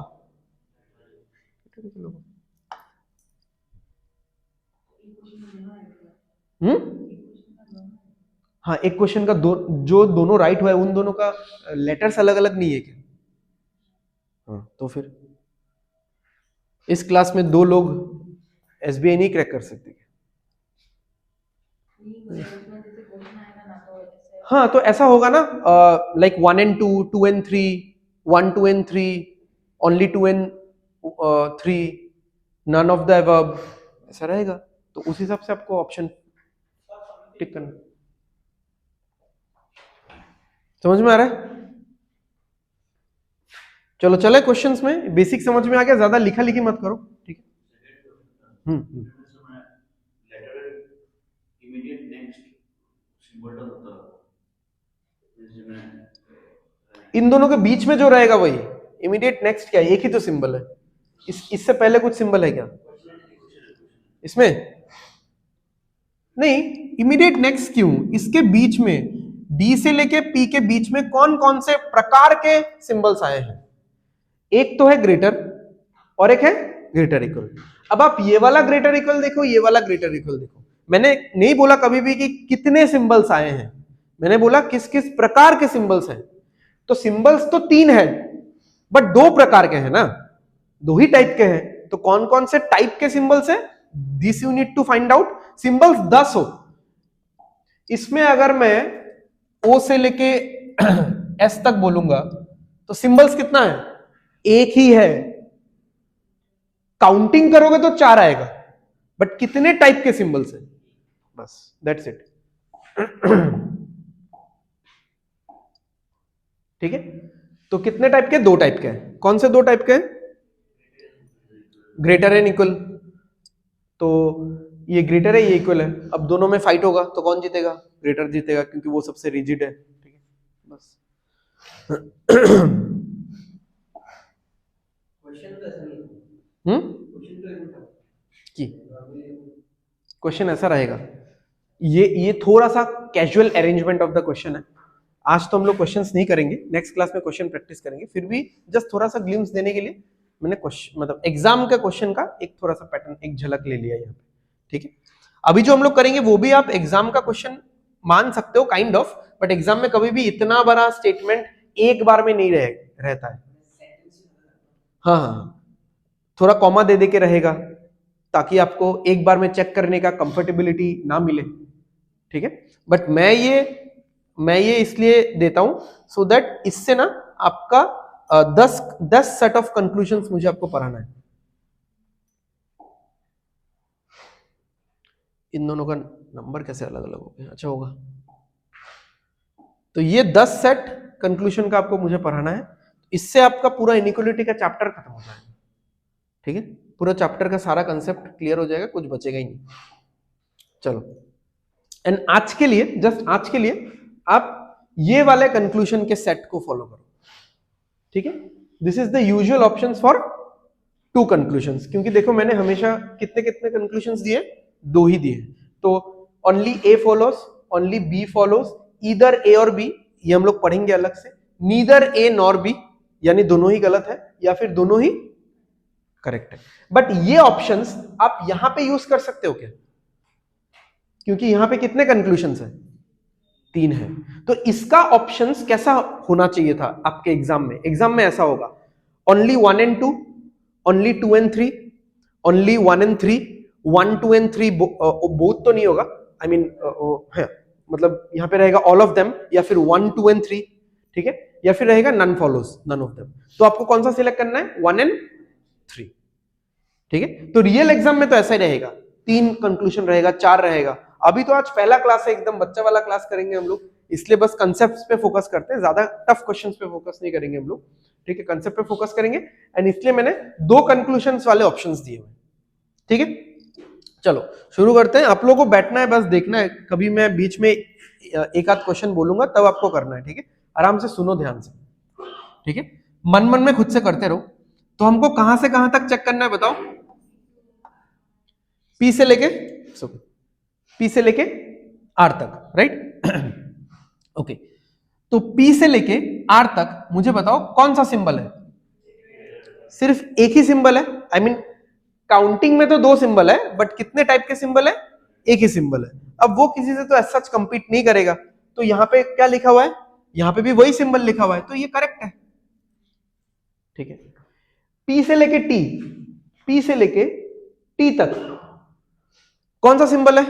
हाँ, एक क्वेश्चन का जो दोनों राइट हुआ है उन दोनों का लेटर्स अलग अलग नहीं है क्या, हाँ, तो फिर इस क्लास में 2 लोग एसबीआई नहीं क्रैक कर सकते क्या, हाँ, तो ऐसा होगा ना, like 1 and 2, 2 and 3, 1, 2 and 3, only 2 and 3, none of the above, ऐसा रहेगा। तो उस हिसाब से आपको ऑप्शन टिक करना, समझ में आ रहा है। चलो चले क्वेश्चंस में, बेसिक समझ में आ गया, ज्यादा लिखा लिखी मत करो, ठीक है। इन दोनों के बीच में जो रहेगा वही इमीडिएट नेक्स्ट, क्या एक ही तो सिंबल है, इससे पहले कुछ सिंबल है क्या इसमें, नहीं, इमीडिएट नेक्स्ट क्यों, इसके बीच में डी से लेके पी के बीच में कौन कौन से प्रकार के सिंबल्स आए हैं, एक तो है ग्रेटर और एक है ग्रेटर इक्वल। अब आप ये वाला ग्रेटर इक्वल देखो, ये वाला ग्रेटर इक्वल देखो, मैंने नहीं बोला कभी भी कि कितने सिंबल्स आए हैं, मैंने बोला किस किस प्रकार के सिंबल्स हैं। तो सिंबल्स तो 3 है बट 2 प्रकार के हैं ना, 2 ही टाइप के हैं, तो कौन कौन से टाइप के सिंबल्स हैं, this you need to find out. Symbols 10 हो इसमें अगर मैं ओ से लेके एस तक बोलूंगा तो सिंबल्स कितना है, एक ही है। काउंटिंग करोगे तो 4 आएगा, बट कितने टाइप के सिंबल्स है, बस दैट्स इट। ठीक है, तो कितने टाइप के, 2 टाइप के हैं। कौन से 2 टाइप के हैं? Greater and equal. तो ये ग्रेटर है, ये इक्वल है, अब दोनों में फाइट होगा तो कौन जीतेगा? ग्रेटर जीतेगा, क्योंकि वो सबसे रिजिड है। ठीक है, बस। की क्वेश्चन ऐसा रहेगा, ये थोड़ा सा casual arrangement of the question है। आज तो हम लोग क्वेश्चंस नहीं करेंगे, नेक्स्ट क्लास में क्वेश्चन प्रैक्टिस करेंगे। फिर भी जस्ट थोड़ा सा ग्लिम्स देने के लिए मैंने क्वेश्चन, मतलब एग्जाम का क्वेश्चन का एक थोड़ा सा पैटर्न, एक झलक ले लिया यहाँ पे। ठीक है, अभी जो हम लोग करेंगे वो भी आप एग्जाम का क्वेश्चन मान सकते हो काइंड ऑफ, बट एग्जाम में कभी भी इतना बड़ा स्टेटमेंट एक बार में नहीं रहता है। हाँ हाँ, थोड़ा कॉमा दे दे के रहेगा, ताकि आपको एक बार में चेक करने का कंफर्टेबिलिटी ना मिले। ठीक है, बट मैं ये इसलिए देता हूं सो दैट इससे ना आपका 10 सेट ऑफ कंक्लूजन्स मुझे आपको पढ़ाना है। इन दोनों का नंबर कैसे अलग अलग हो गया? अच्छा होगा, तो ये 10 सेट कंक्लूजन का आपको मुझे पढ़ाना है। इससे आपका पूरा इनइक्वालिटी का चैप्टर खत्म हो जाएगा। ठीक है, पूरा चैप्टर का सारा कंसेप्ट क्लियर हो जाएगा, कुछ बचेगा ही नहीं। चलो, एंड आज के लिए, जस्ट आज के लिए आप ये वाले कंक्लूजन के सेट को फॉलो करो। ठीक है, this is the usual options for 2 conclusions. क्योंकि देखो मैंने हमेशा कितने कितने कंक्लूजन्स दिए, 2 ही दिए। तो only A follows, only B follows, either A और बी, ये हम लोग पढ़ेंगे अलग से। नीदर ए नॉर बी, यानी दोनों ही गलत है या फिर दोनों ही करेक्ट है। बट ये ऑप्शंस आप यहां पे यूज कर सकते हो क्या? क्योंकि यहां पे कितने कंक्लूजन्स हैं? 3 है। तो इसका ऑप्शंस कैसा होना चाहिए था आपके एग्जाम में? एग्जाम में ऐसा होगा, only 1 and 2, only 2 and 3, only 1 and 3, 1 2 and 3 both तो नहीं होगा, आई मीन है, मतलब यहां पे रहेगा ऑल ऑफ देम, या फिर 1 2 एंड 3। ठीक है, या फिर रहेगा none follows, none of them. तो आपको कौन सा सिलेक्ट करना है? 1 एंड 3। ठीक है, तो रियल एग्जाम में तो ऐसा ही रहेगा, 3 कंक्लूजन रहेगा, 4 रहेगा। अभी तो आज पहला क्लास है, एकदम बच्चा वाला क्लास करेंगे हम लोग, इसलिए बस कंसेप्ट्स पे फोकस करते हैं, ज्यादा टफ क्वेश्चंस पे फोकस नहीं करेंगे हम लोग। ठीक है, कंसेप्ट पे फोकस करेंगे, एंड इसलिए मैंने 2 कंक्लूजन्स वाले ऑप्शंस दिए हुए। ठीक है, चलो शुरू करते हैं। आप लोगों को बैठना है, बस देखना है, कभी मैं बीच में एक आध क्वेश्चन बोलूंगा तब आपको करना है। ठीक है, आराम से सुनो ध्यान से। ठीक है, मन मन में खुद से करते रहो। तो हमको कहां से कहां तक चेक करना है बताओ? पी से लेके आर तक, राइट? ओके, तो पी से लेके आर तक मुझे बताओ कौन सा सिंबल है? सिर्फ एक ही सिंबल है। आई मीन काउंटिंग में तो 2 सिंबल है, बट कितने टाइप के सिंबल है? एक ही सिंबल है। अब वो किसी से तो ऐसा सच कंपीट नहीं करेगा, तो यहां पे क्या लिखा हुआ है? यहां पे भी वही सिंबल लिखा हुआ है, तो ये करेक्ट है। ठीक है, पी से लेके टी, पी से लेके टी तक कौन सा सिंबल है?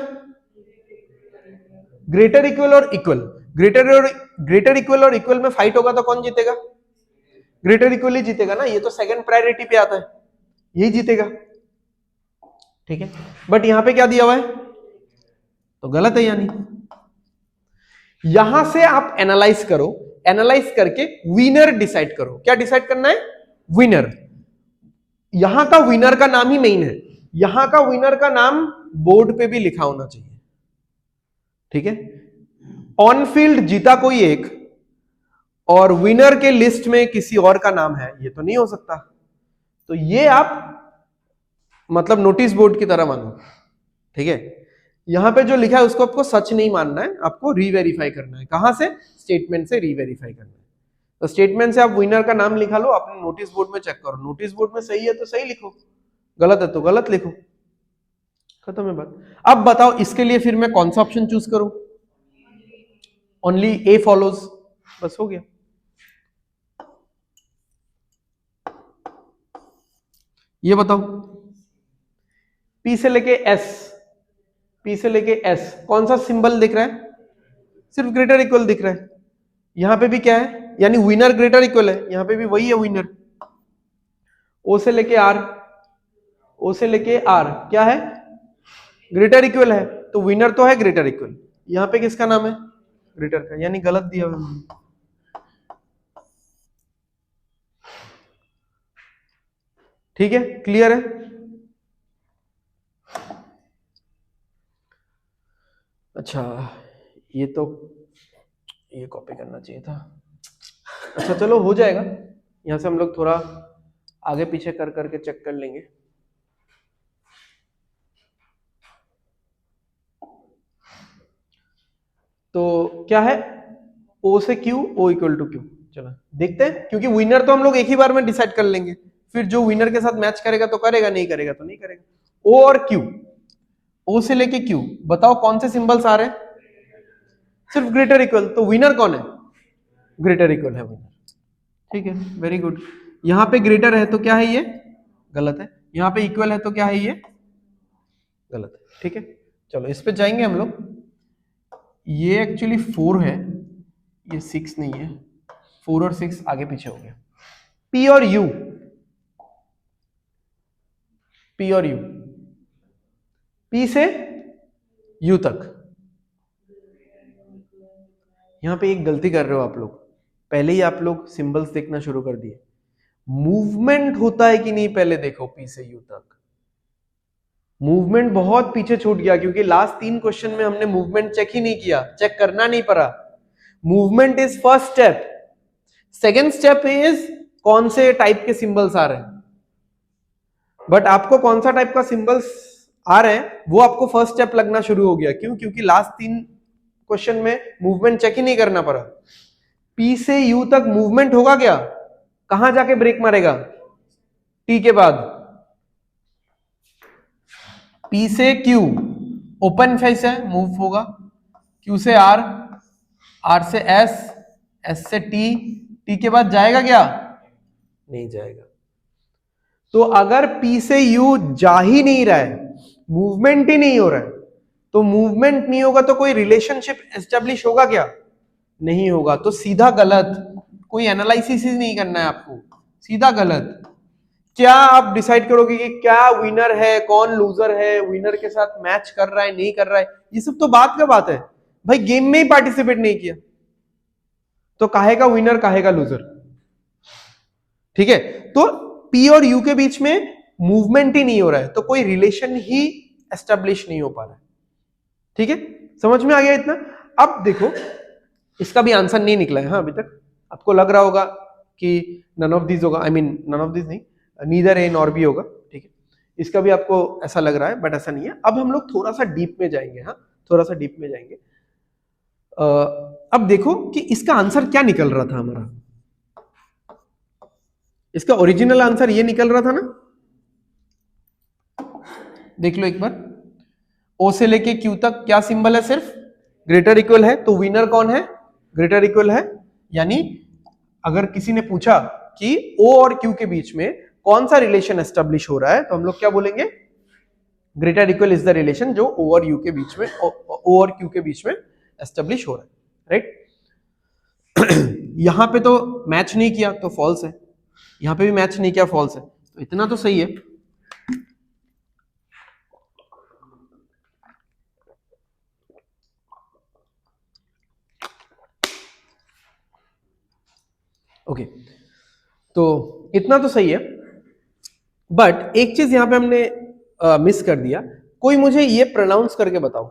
ग्रेटर इक्वल और इक्वल। ग्रेटर इक्वल और इक्वल में फाइट होगा तो कौन जीतेगा? ग्रेटर इक्वल ही जीतेगा ना, ये तो सेकंड प्रायोरिटी पे आता है, यही जीतेगा। ठीक है, बट यहां पे क्या दिया हुआ है? तो गलत है, यानी यहां से आप एनालाइज करो, एनालाइज करके विनर डिसाइड करो। क्या डिसाइड करना है? विनर। यहां का विनर का नाम ही मेन है, यहां का विनर का नाम बोर्ड पे भी लिखा होना चाहिए। ठीक है, ऑन फील्ड जीता कोई एक और विनर के लिस्ट में किसी और का नाम है, ये तो नहीं हो सकता। तो ये आप मतलब नोटिस बोर्ड की तरह मानो। ठीक है, यहां पे जो लिखा है उसको आपको सच नहीं मानना है, आपको रीवेरीफाई करना है। कहां से? स्टेटमेंट से रीवेरीफाई करना है। तो स्टेटमेंट से आप विनर का नाम लिखा लो, अपने नोटिस बोर्ड में चेक करो, नोटिस बोर्ड में सही है तो सही लिखो, गलत है तो गलत लिखो, खत्म है बात। अब बताओ इसके लिए फिर मैं कौन सा ऑप्शन चूज करूं? ओनली ए फॉलोज, बस हो गया। ये बताओ, पी से लेके एस, पी से लेके एस कौन सा सिंबल दिख रहा है? सिर्फ ग्रेटर इक्वल दिख रहा है। यहां पे भी क्या है, यानी विनर ग्रेटर इक्वल है, यहां पे भी वही है विनर। ओ से लेके आर, ओ से लेके आर क्या है, ग्रेटर इक्वल है, तो विनर तो है ग्रेटर इक्वल। यहां पे किसका नाम है, ग्रेटर का, यानी गलत दिया हुआ है। ठीक है, क्लियर है। अच्छा ये तो, ये कॉपी करना चाहिए था। अच्छा चलो हो जाएगा, यहां से हम लोग थोड़ा आगे पीछे कर करके चेक कर लेंगे। तो क्या है, O से Q, O equal to Q। चलो देखते हैं, क्योंकि विनर तो हम लोग एक ही बार में डिसाइड कर लेंगे, फिर जो विनर के साथ मैच करेगा तो करेगा, नहीं करेगा तो नहीं करेगा। O और Q, O से लेके Q, बताओ कौन से सिंबल्स आ रहे हैं, सिर्फ ग्रेटर इक्वल, तो विनर कौन है, ग्रेटर इक्वल है विनर। ठीक है, वेरी गुड। यहां पे ग्रेटर है तो क्या है, ये गलत है, यहां पे इक्वल है तो क्या है, ये गलत है। ठीक है, चलो इस पे जाएंगे हम लोग। ये एक्चुअली 4 है, ये 6 नहीं है, 4 और 6 आगे पीछे हो गया। P और U, P और U, P से U तक। यहां पे एक गलती कर रहे हो आप लोग, पहले ही आप लोग सिंबल्स देखना शुरू कर दिए। मूवमेंट होता है कि नहीं पहले देखो, P से U तक। मूवमेंट बहुत पीछे छूट गया, क्योंकि लास्ट 3 क्वेश्चन में हमने मूवमेंट चेक ही नहीं किया, चेक करना नहीं पड़ा। Movement is first step, second step is कौन से टाइप के सिंबल्स आ रहे हैं। बट आपको कौन सा टाइप का सिंबल्स आ रहे हैं वो आपको फर्स्ट स्टेप लगना शुरू हो गया। क्यों, क्योंकि लास्ट 3 क्वेश्चन में मूवमेंट चेक ही नहीं करना पड़ा। P से U तक मूवमेंट होगा क्या, कहां जाके ब्रेक मारेगा, T के बाद। P से Q ओपन फेस है, मूव होगा। Q से R, R से S, S से T, T के बाद जाएगा क्या, नहीं जाएगा। तो अगर P से U जा ही नहीं रहा है, मूवमेंट ही नहीं हो रहा है, तो मूवमेंट नहीं होगा तो कोई रिलेशनशिप एस्टेब्लिश होगा क्या, नहीं होगा। तो सीधा गलत, कोई एनालिसिस ही नहीं करना है आपको, सीधा गलत। क्या आप डिसाइड करोगे कि क्या विनर है कौन लूजर है, विनर के साथ मैच कर रहा है नहीं कर रहा है, ये सब तो बात का बात है। भाई गेम में ही पार्टिसिपेट नहीं किया तो काहे का विनर काहे का लूजर। ठीक है, तो P और U के बीच में मूवमेंट ही नहीं हो रहा है, तो कोई रिलेशन ही एस्टेब्लिश नहीं हो पा रहा है। ठीक है, समझ में आ गया इतना। अब देखो इसका भी आंसर नहीं निकला है। हाँ, अभी तक आपको लग रहा होगा कि नन ऑफ दिस होगा, I mean none of this नहीं, नीदर ए नॉर बी होगा। ठीक है, इसका भी आपको ऐसा लग रहा है, बट ऐसा नहीं है। अब हम लोग थोड़ा सा डीप में जाएंगे। हाँ, थोड़ा सा डीप में जाएंगे। अब देखो कि इसका आंसर क्या निकल रहा था हमारा। इसका ओरिजिनल आंसर ये निकल रहा था ना, देख लो एक बार। O से लेके Q तक क्या सिंबल है, सिर्फ ग्रेटर इक्वल है, तो विनर कौन है, ग्रेटर इक्वल है। यानी अगर किसी ने पूछा कि O और Q के बीच में कौन सा रिलेशन एस्टेब्लिश हो रहा है, तो हम लोग क्या बोलेंगे, greater equal is the relation जो O और U के बीच में, O और Q के बीच में एस्टेब्लिश हो रहा है, राइट। यहां पे तो मैच नहीं किया तो फॉल्स है, यहां पे भी मैच नहीं किया, फॉल्स है, तो इतना तो सही है। ओके, तो इतना तो सही है। बट एक चीज यहां पे हमने मिस कर दिया। कोई मुझे ये प्रोनाउंस करके बताओ,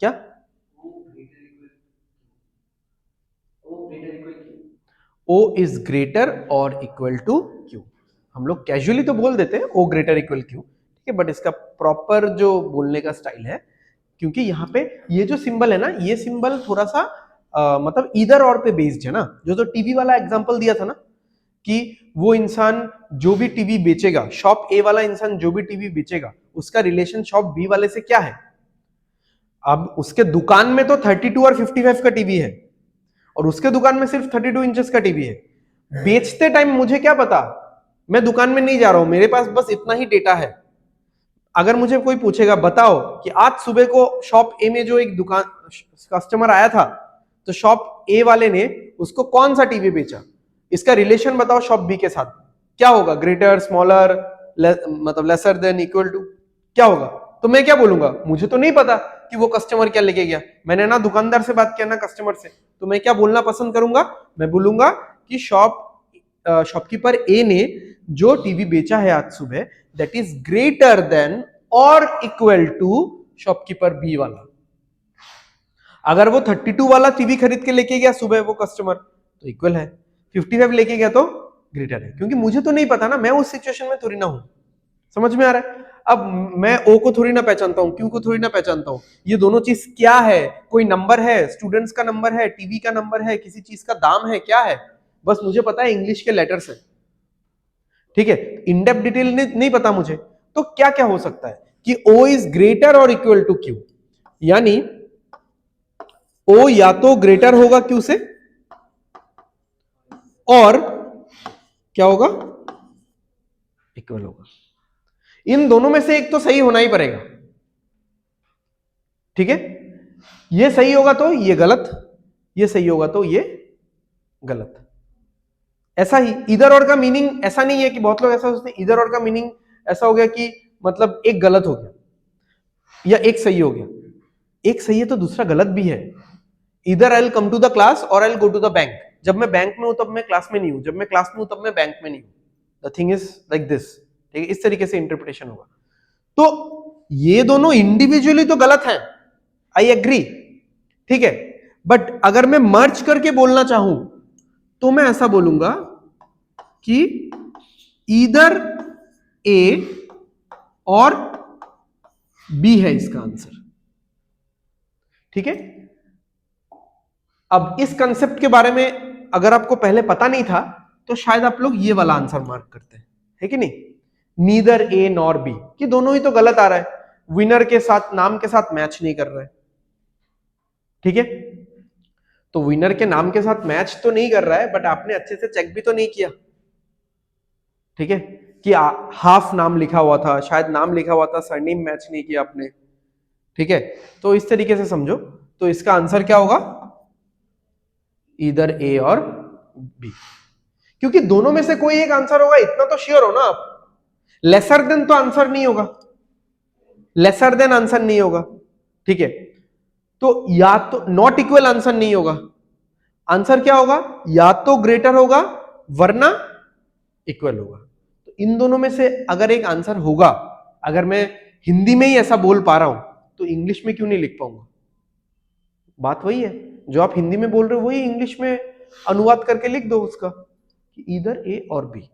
क्या O इज ग्रेटर और इक्वल टू Q। हम लोग कैजुअली तो बोल देते हैं O ग्रेटर इक्वल Q, ठीक है, बट इसका प्रॉपर जो बोलने का स्टाइल है, क्योंकि यहाँ पे ये जो सिंबल है ना, ये सिंबल थोड़ा सा मतलब इधर और पे बेस्ड है ना। जो टीवी वाला एग्जांपल दिया था ना, कि वो इंसान जो भी टीवी बेचेगा, शॉप ए वाला इंसान जो भी टीवी बेचेगा, उसका रिलेशन शॉप बी वाले से क्या है। अब उसके दुकान में तो 32 और 55 का टीवी है, और उसके दुकान में सिर्फ 32 इंचेस का टीवी है। बेचते टाइम मुझे क्या पता, मैं दुकान में नहीं जा रहा हूं, मेरे पास बस इतना ही डेटा है। अगर मुझे कोई पूछेगा बताओ कि आज सुबह को शॉप ए में जो एक दुकान कस्टमर आया था, तो शॉप ए वाले ने उसको कौन सा टीवी बेचा, इसका रिलेशन बताओ शॉप बी के साथ, क्या होगा? ग्रेटर, स्मॉलर, मतलब लेसर देन, इक्वल टू, क्या होगा? तो मैं क्या बोलूंगा? मुझे तो नहीं पता कि वो कस्टमर क्या लेके गया, मैंने ना दुकानदार से बात किया ना कस्टमर से, तो मैं क्या बोलना पसंद करूंगा? मैं बोलूंगा कि शॉपकीपर ए ने जो टीवी बेचा है आज सुबह, दैट इज ग्रेटर देन और इक्वल टू शॉपकीपर बी वाला। अगर वो 32 वाला टीवी खरीद के लेके गया सुबह वो कस्टमर, तो इक्वल है। 55 लेके गया तो ग्रेटर है, क्योंकि मुझे तो नहीं पता ना, मैं उस सिचुएशन में थोड़ी ना हूं। समझ में आ रहा है? अब मैं ओ को थोड़ी ना पहचानता हूं, क्यू को थोड़ी ना पहचानता हूं, ये दोनों चीज क्या है? कोई नंबर है, स्टूडेंट्स का नंबर है, टीवी का नंबर है, किसी चीज का दाम है, क्या है? बस मुझे पता है इंग्लिश के लेटर्स है, ठीक है, इन डेप्थ डिटेल नहीं पता मुझे। तो क्या क्या हो सकता है कि O इज ग्रेटर और इक्वल टू Q, यानी O या तो ग्रेटर होगा Q से, और क्या होगा? इक्वल होगा। इन दोनों में से एक तो सही होना ही पड़ेगा, ठीक है? ये सही होगा तो ये गलत, ये सही होगा तो ये गलत। ऐसा ही इधर और का मीनिंग ऐसा नहीं है कि बहुत लोग ऐसा सोचते हैं, इधर और का मीनिंग ऐसा हो गया कि मतलब एक गलत हो गया या एक सही हो गया। एक सही है तो दूसरा गलत भी है। इधर I will come to the class और I will go to the bank. जब मैं बैंक में हूं तब मैं क्लास में नहीं हूं, जब मैं क्लास में हूं तब मैं बैंक में नहीं हूं। The thing is like this, ठीक है? इस तरीके से इंटरप्रिटेशन होगा। तो ये दोनों इंडिविजुअली तो गलत हैं, आई एग्री, ठीक है, बट अगर मैं मर्ज करके बोलना चाहूं तो मैं ऐसा बोलूंगा कि ईदर ए और बी है इसका आंसर, ठीक है? अब इस कंसेप्ट के बारे में अगर आपको पहले पता नहीं था तो शायद आप लोग ये वाला आंसर मार्क करते हैं, है कि नहीं? नीदर ए नॉर बी, कि दोनों ही तो गलत आ रहा है, विनर के साथ नाम के साथ मैच नहीं कर रहा है, ठीक है? तो विनर के नाम के साथ मैच तो नहीं कर रहा है, बट आपने अच्छे से चेक भी तो नहीं किया, ठीक है, कि हाफ नाम लिखा हुआ था, शायद नाम लिखा हुआ था, सरनेम मैच नहीं किया आपने, ठीक है? तो इस तरीके से समझो, तो इसका आंसर क्या होगा? इधर ए और बी, क्योंकि दोनों में से कोई एक आंसर होगा, इतना तो श्योर हो ना आप। लेसर देन तो आंसर नहीं होगा, लेसर देन आंसर नहीं होगा, ठीक है? तो या तो नॉट इक्वल आंसर नहीं होगा, आंसर क्या होगा? या तो ग्रेटर होगा वरना इक्वल होगा। तो इन दोनों में से अगर एक आंसर होगा, अगर मैं हिंदी में ही ऐसा बोल पा रहा हूं तो इंग्लिश में क्यों नहीं लिख पाऊंगा? बात वही है, जो आप हिंदी में बोल रहे हो वही इंग्लिश में अनुवाद करके लिख दो उसका, कि इधर ए और B.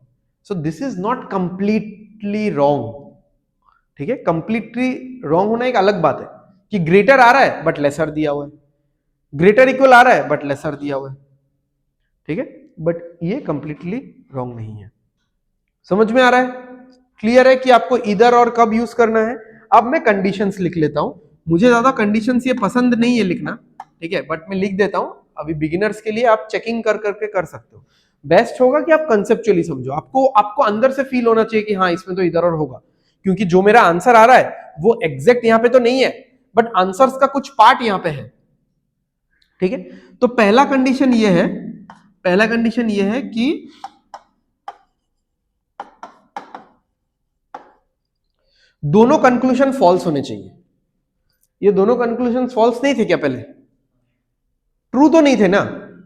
So this is not completely wrong, ठीक है? कंप्लीटली रॉन्ग होना एक अलग बात है, कि ग्रेटर आ रहा है बट लेसर दिया हुआ है, ग्रेटर इक्वल आ रहा है बट लेसर दिया हुआ है, ठीक है? बट ये कंप्लीटली रॉन्ग नहीं है। समझ में आ रहा है? क्लियर है कि आपको इधर और कब यूज करना है? अब मैं कंडीशंस लिख लेता हूं, मुझे ज्यादा कंडीशंस ये पसंद नहीं है लिखना, ठीक है, बट मैं लिख देता हूं। अभी बिगिनर्स के लिए आप चेकिंग कर करके कर सकते हो। बेस्ट होगा कि आप कंसेप्चुअली समझो, आपको आपको अंदर से फील होना चाहिए कि हाँ इसमें तो इधर और होगा, क्योंकि जो मेरा आंसर आ रहा है वो एग्जैक्ट यहां पे तो नहीं है, बट आंसर्स का कुछ पार्ट यहां पे है, ठीक है? तो पहला कंडीशन ये है, पहला कंडीशन ये है कि दोनों कंक्लूजन फॉल्स होने चाहिए। ये दोनों कंक्लूजन फॉल्स नहीं थे क्या पहले? ट्रू तो नहीं थे ना?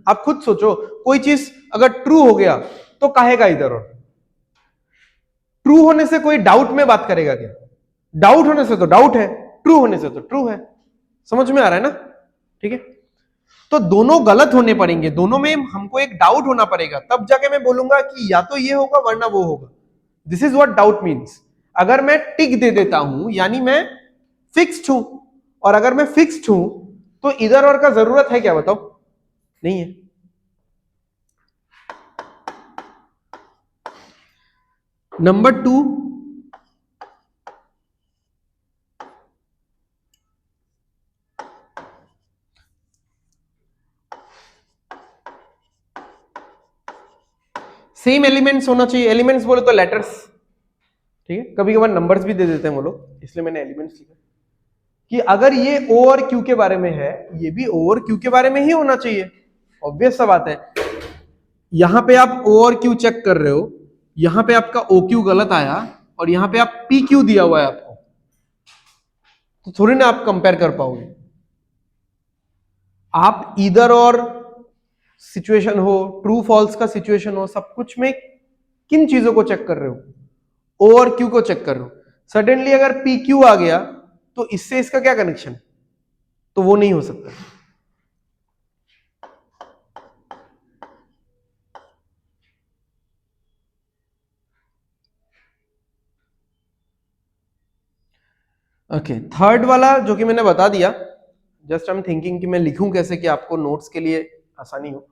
आप खुद सोचो, कोई चीज अगर ट्रू हो गया तो कहेगा इधर और, ट्रू होने से कोई डाउट में बात करेगा क्या? डाउट होने से तो डाउट है, ट्रू होने से तो ट्रू है। समझ में आ रहा है ना? ठीक है, तो दोनों गलत होने पड़ेंगे, दोनों में हमको एक डाउट होना पड़ेगा, तब जाके मैं बोलूंगा कि या तो ये होगा वरना वो होगा। This is what doubt means. अगर मैं टिक दे देता हूं यानी मैं फिक्स्ड हूं, और अगर मैं फिक्स्ड हूं तो इधर और का जरूरत है क्या? बताओ, नहीं है। नंबर 2, सेम एलिमेंट्स होना चाहिए। एलिमेंट्स बोले तो लेटर्स, ठीक है, कभी कभार नंबर्स भी दे देते हैं वो लोग, इसलिए मैंने एलिमेंट्स लिखा कि अगर ये ओ और क्यू के बारे में है, ये भी ओ और क्यू के बारे में ही होना चाहिए, ऑब्वियस सा बात है। यहां पे आप ओ और क्यू चेक कर रहे हो, यहां पे आपका ओ क्यू गलत आया और यहां पे आप पी क्यू दिया हुआ है आपको, तो थोड़ी ना आप कंपेयर कर पाओगे। आप इधर और सिचुएशन हो, ट्रू फॉल्स का सिचुएशन हो, सब कुछ में किन चीजों को चेक कर रहे हो? ओ और क्यू को चेक कर रहे हो। सडनली अगर पी क्यू आ गया तो इससे इसका क्या कनेक्शन? तो वो नहीं हो सकता। ओके, थर्ड वाला जो कि मैंने बता दिया, जस्ट आई एम थिंकिंग कि मैं लिखूं कैसे कि आपको नोट्स के लिए आसानी हो,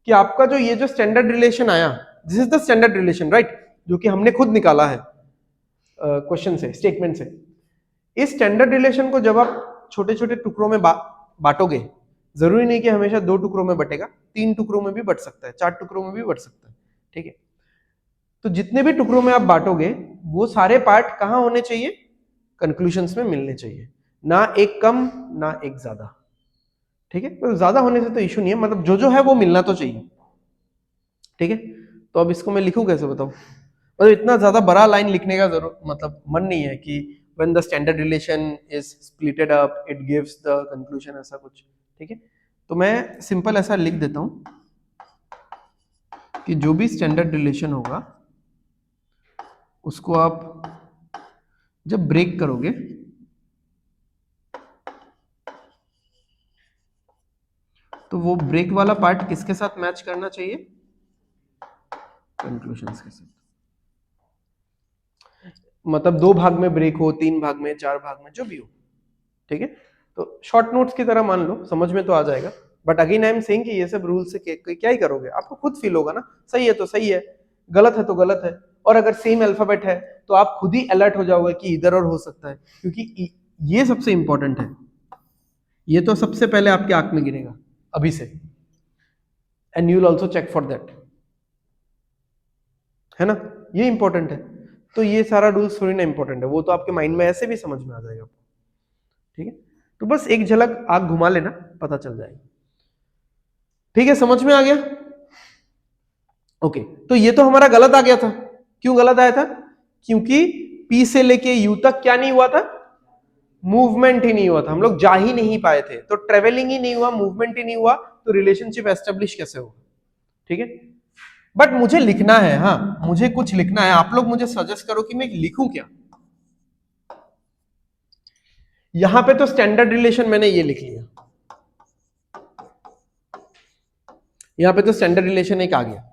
कि आपका जो ये जो स्टैंडर्ड रिलेशन आया, this is the standard relation, right, जो कि हमने खुद निकाला है क्वेश्चन से, स्टेटमेंट से। इस स्टैंडर्ड रिलेशन को जब आप छोटे छोटे टुकड़ों में बांटोगे, जरूरी नहीं कि हमेशा 2 टुकड़ों में बटेगा, 3 टुकड़ों में भी बट सकता है, 4 टुकड़ों में भी बट सकता है, ठीक है। तो जितने भी टुकड़ों में आप बांटोगे वो सारे पार्ट कहां होने चाहिए? कंक्लूजन्स में मिलने चाहिए, ना एक कम ना एक ज्यादा, ठीक है। तो ज्यादा होने से तो इशू नहीं है, मतलब जो जो है वो मिलना तो चाहिए, ठीक है। तो अब इसको मैं लिखूं कैसे, बताओ? मतलब इतना ज्यादा बड़ा लाइन लिखने का जरूर मतलब मन नहीं है कि when the standard relation is splitted up it gives the conclusion, ऐसा कुछ, ठीक है। तो मैं सिंपल ऐसा लिख देता हूं कि जो भी स्टैंडर्ड रिलेशन होगा उसको आप जब ब्रेक करोगे तो वो ब्रेक वाला पार्ट किसके साथ मैच करना चाहिए? कंक्लूजन्स के साथ। मतलब 2 भाग में ब्रेक हो, 3 भाग में, 4 भाग में, जो भी हो, ठीक है। तो शॉर्ट नोट्स की तरह मान लो, समझ में तो आ जाएगा। But again I am saying कि ये सब रूल से क्या ही करोगे, आपको खुद फील होगा ना, सही है तो सही है, गलत है तो गलत है। और अगर सेम अल्फाबेट है तो आप खुद ही अलर्ट हो जाओगे कि इधर और हो सकता है, क्योंकि ये सबसे इंपॉर्टेंट है, ये तो सबसे पहले आपके आंख में गिरेगा अभी से, and you will also check for that, है ना, ये इंपॉर्टेंट है। तो ये सारा रूल्स थोड़ी ना इंपॉर्टेंट है, वो तो आपके माइंड में ऐसे भी समझ में आ जाएगा, ठीक है। तो बस एक झलक आंख घुमा लेना, पता चल जाएगा, ठीक है, समझ में आ गया? ओके, तो ये तो हमारा गलत आ गया था। क्यों गलत आया था? क्योंकि P से लेके U तक क्या नहीं हुआ था? मूवमेंट ही नहीं हुआ था, हम लोग जा ही नहीं पाए थे। तो ट्रेवलिंग ही नहीं हुआ, मूवमेंट ही नहीं हुआ, तो रिलेशनशिप एस्टेब्लिश कैसे होगा? ठीक है, बट मुझे लिखना है, हाँ मुझे कुछ लिखना है, आप लोग मुझे सजेस्ट करो कि मैं लिखूं क्या। यहां पे तो स्टैंडर्ड रिलेशन मैंने ये लिख लिया, यहां पे तो स्टैंडर्ड रिलेशन एक आ गया।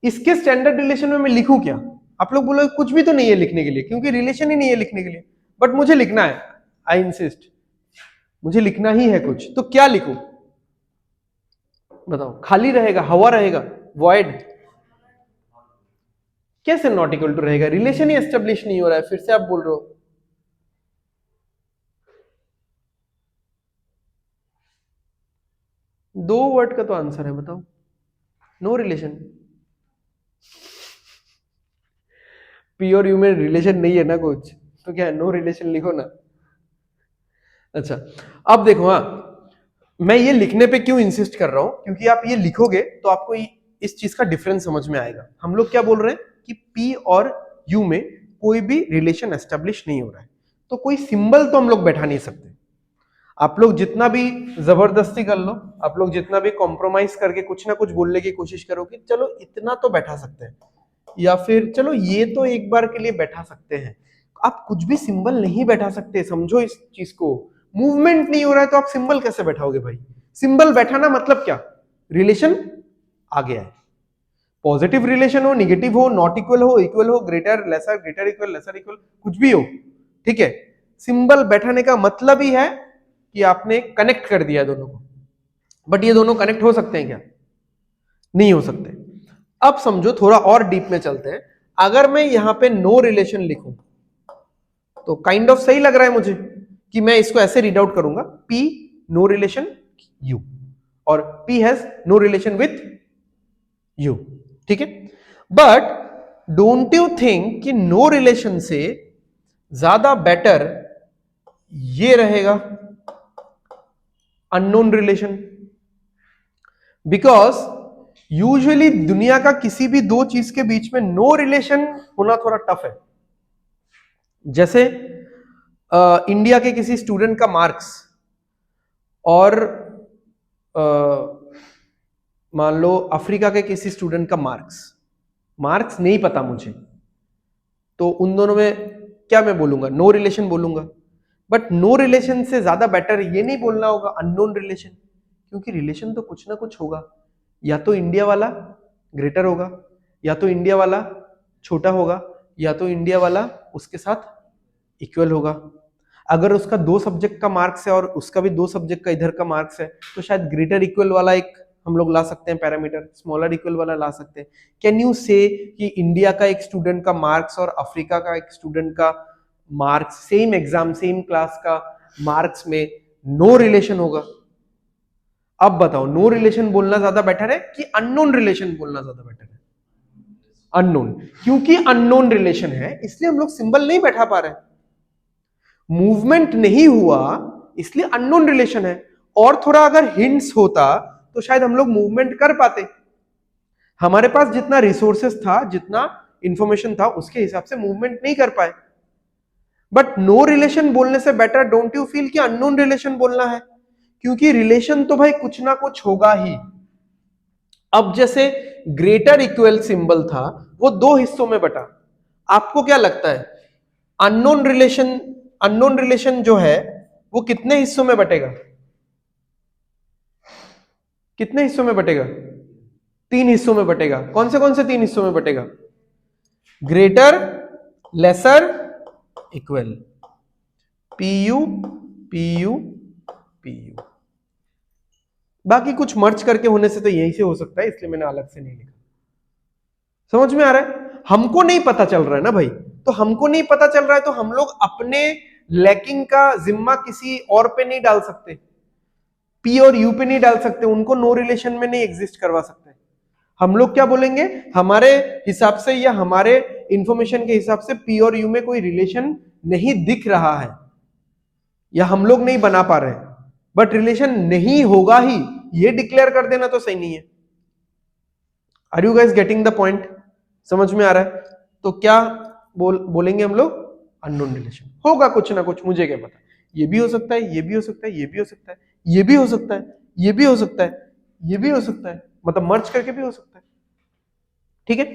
इसके स्टैंडर्ड रिलेशन में मैं लिखूं क्या? आप लोग बोलो कुछ भी तो नहीं है लिखने के लिए, क्योंकि रिलेशन ही नहीं है लिखने के लिए, बट मुझे लिखना है, आई इंसिस्ट, मुझे लिखना ही है कुछ, तो क्या लिखूं बताओ? खाली रहेगा, हवा रहेगा, वॉइड? कैसे नॉट इक्वल टू रहेगा? रिलेशन ही एस्टेब्लिश नहीं हो रहा है, फिर से आप बोल रहे हो। दो वर्ड का तो आंसर है, बताओ। No relation. पी और यू में रिलेशन नहीं है ना कुछ, तो क्या है, नो रिलेशन लिखो ना। अच्छा, अब देखो, हाँ मैं ये लिखने पे क्यों इंसिस्ट कर रहा हूं, क्योंकि आप ये लिखोगे तो आपको इस चीज का डिफरेंस समझ में आएगा। हम लोग क्या बोल रहे हैं कि P और U में कोई भी रिलेशन एस्टेब्लिश नहीं हो रहा है, तो कोई सिंबल तो हम लोग बैठा नहीं सकते। आप लोग जितना भी जबरदस्ती कर लो, आप लोग जितना भी कॉम्प्रोमाइज करके कुछ ना कुछ बोलने की कोशिश करो कि चलो इतना तो बैठा सकते हैं, या फिर चलो ये तो एक बार के लिए बैठा सकते हैं, आप कुछ भी सिंबल नहीं बैठा सकते, समझो इस चीज को। मूवमेंट नहीं हो रहा है तो आप सिंबल कैसे बैठाओगे भाई? सिंबल बैठाना मतलब क्या? रिलेशन आ गया है, पॉजिटिव रिलेशन हो, नेगेटिव हो, नॉट इक्वल हो, greater lesser, greater equal, lesser equal, कुछ भी हो, ठीक है। सिंबल बैठाने का मतलब ही है कि आपने कनेक्ट कर दिया दोनों को। बट ये दोनों कनेक्ट हो सकते हैं क्या? नहीं हो सकते। अब समझो, थोड़ा और डीप में चलते हैं। अगर मैं यहां पे नो रिलेशन लिखूं तो काइंड ऑफ सही लग रहा है मुझे कि मैं इसको ऐसे रीड आउट करूंगा, P नो रिलेशन U और P has no relation with U, ठीक है। बट डोंट यू थिंक कि नो रिलेशन से ज्यादा बेटर ये रहेगा अननोन रिलेशन? बिकॉज यूजुअली दुनिया का किसी भी दो चीज के बीच में नो रिलेशन होना थोड़ा टफ है। जैसे इंडिया के किसी स्टूडेंट का मार्क्स और मान लो अफ्रीका के किसी स्टूडेंट का मार्क्स नहीं पता मुझे, तो उन दोनों में क्या मैं बोलूंगा? नो रिलेशन बोलूंगा। बट नो रिलेशन से ज्यादा बेटर ये नहीं बोलना होगा अननोन रिलेशन, क्योंकि रिलेशन तो कुछ ना कुछ होगा। या तो इंडिया वाला ग्रेटर होगा, या तो इंडिया वाला छोटा होगा, या तो इंडिया वाला उसके साथ इक्वल होगा। अगर उसका दो सब्जेक्ट का मार्क्स है और उसका भी दो सब्जेक्ट का इधर का मार्क्स है, तो शायद ग्रेटर इक्वल वाला एक हम लोग ला सकते हैं पैरामीटर, स्मॉलर इक्वल वाला ला सकते हैं। कैन यू से कि इंडिया का एक स्टूडेंट का मार्क्स और अफ्रीका का एक स्टूडेंट का marks same exam same class का मार्क्स में नो रिलेशन होगा? अब बताओ, नो रिलेशन बोलना ज्यादा बेटर है कि अननोन रिलेशन बोलना ज्यादा बेटर है? अननोन। क्योंकि अननोन रिलेशन है इसलिए हम लोग सिंबल नहीं बैठा पा रहे, मूवमेंट नहीं हुआ इसलिए अननोन रिलेशन है। और थोड़ा अगर हिंट्स होता तो शायद हम लोग मूवमेंट कर पाते। हमारे पास जितना रिसोर्सेस था, जितना इंफॉर्मेशन था, उसके हिसाब से मूवमेंट नहीं कर पाए। बट नो रिलेशन बोलने से बेटर डोंट यू फील कि अननोन रिलेशन बोलना है? क्योंकि रिलेशन तो भाई कुछ ना कुछ होगा ही। अब जैसे ग्रेटर इक्वल सिंबल था, वो दो हिस्सों में बटा। आपको क्या लगता है अननोन रिलेशन जो है वो कितने हिस्सों में बटेगा? कितने हिस्सों में बटेगा? तीन हिस्सों में बटेगा। कौन से तीन हिस्सों में बटेगा? Greater, lesser, equal. पीयू पीयू पीयू। बाकी कुछ मर्ज करके होने से तो यही से हो सकता है, इसलिए मैंने अलग से नहीं लिखा। समझ में आ रहा है? हमको नहीं पता चल रहा है ना भाई, तो हमको नहीं पता चल रहा है तो हम लोग अपने लैकिंग का जिम्मा किसी और पे नहीं डाल सकते, पी और यू पे नहीं डाल सकते, उनको नो रिलेशन में नहीं एग्जिस्ट करवा सकते। हम लोग क्या बोलेंगे? हमारे हिसाब से या हमारे इंफॉर्मेशन के हिसाब से पी और यू में कोई रिलेशन नहीं दिख रहा है, या हम लोग नहीं बना पा रहे, बट रिलेशन नहीं होगा ही, ये डिक्लेयर कर देना तो सही नहीं है। Are you guys getting the point? समझ में आ रहा है? तो क्या बोलेंगे हम लोग? अननोन रिलेशन होगा कुछ ना कुछ, मुझे क्या पता। ये भी हो सकता है, ये भी हो सकता है, ये भी हो सकता है, ये भी हो सकता है, ये भी हो सकता है, ये भी हो सकता है, मतलब मर्ज करके भी हो सकता है। ठीक है,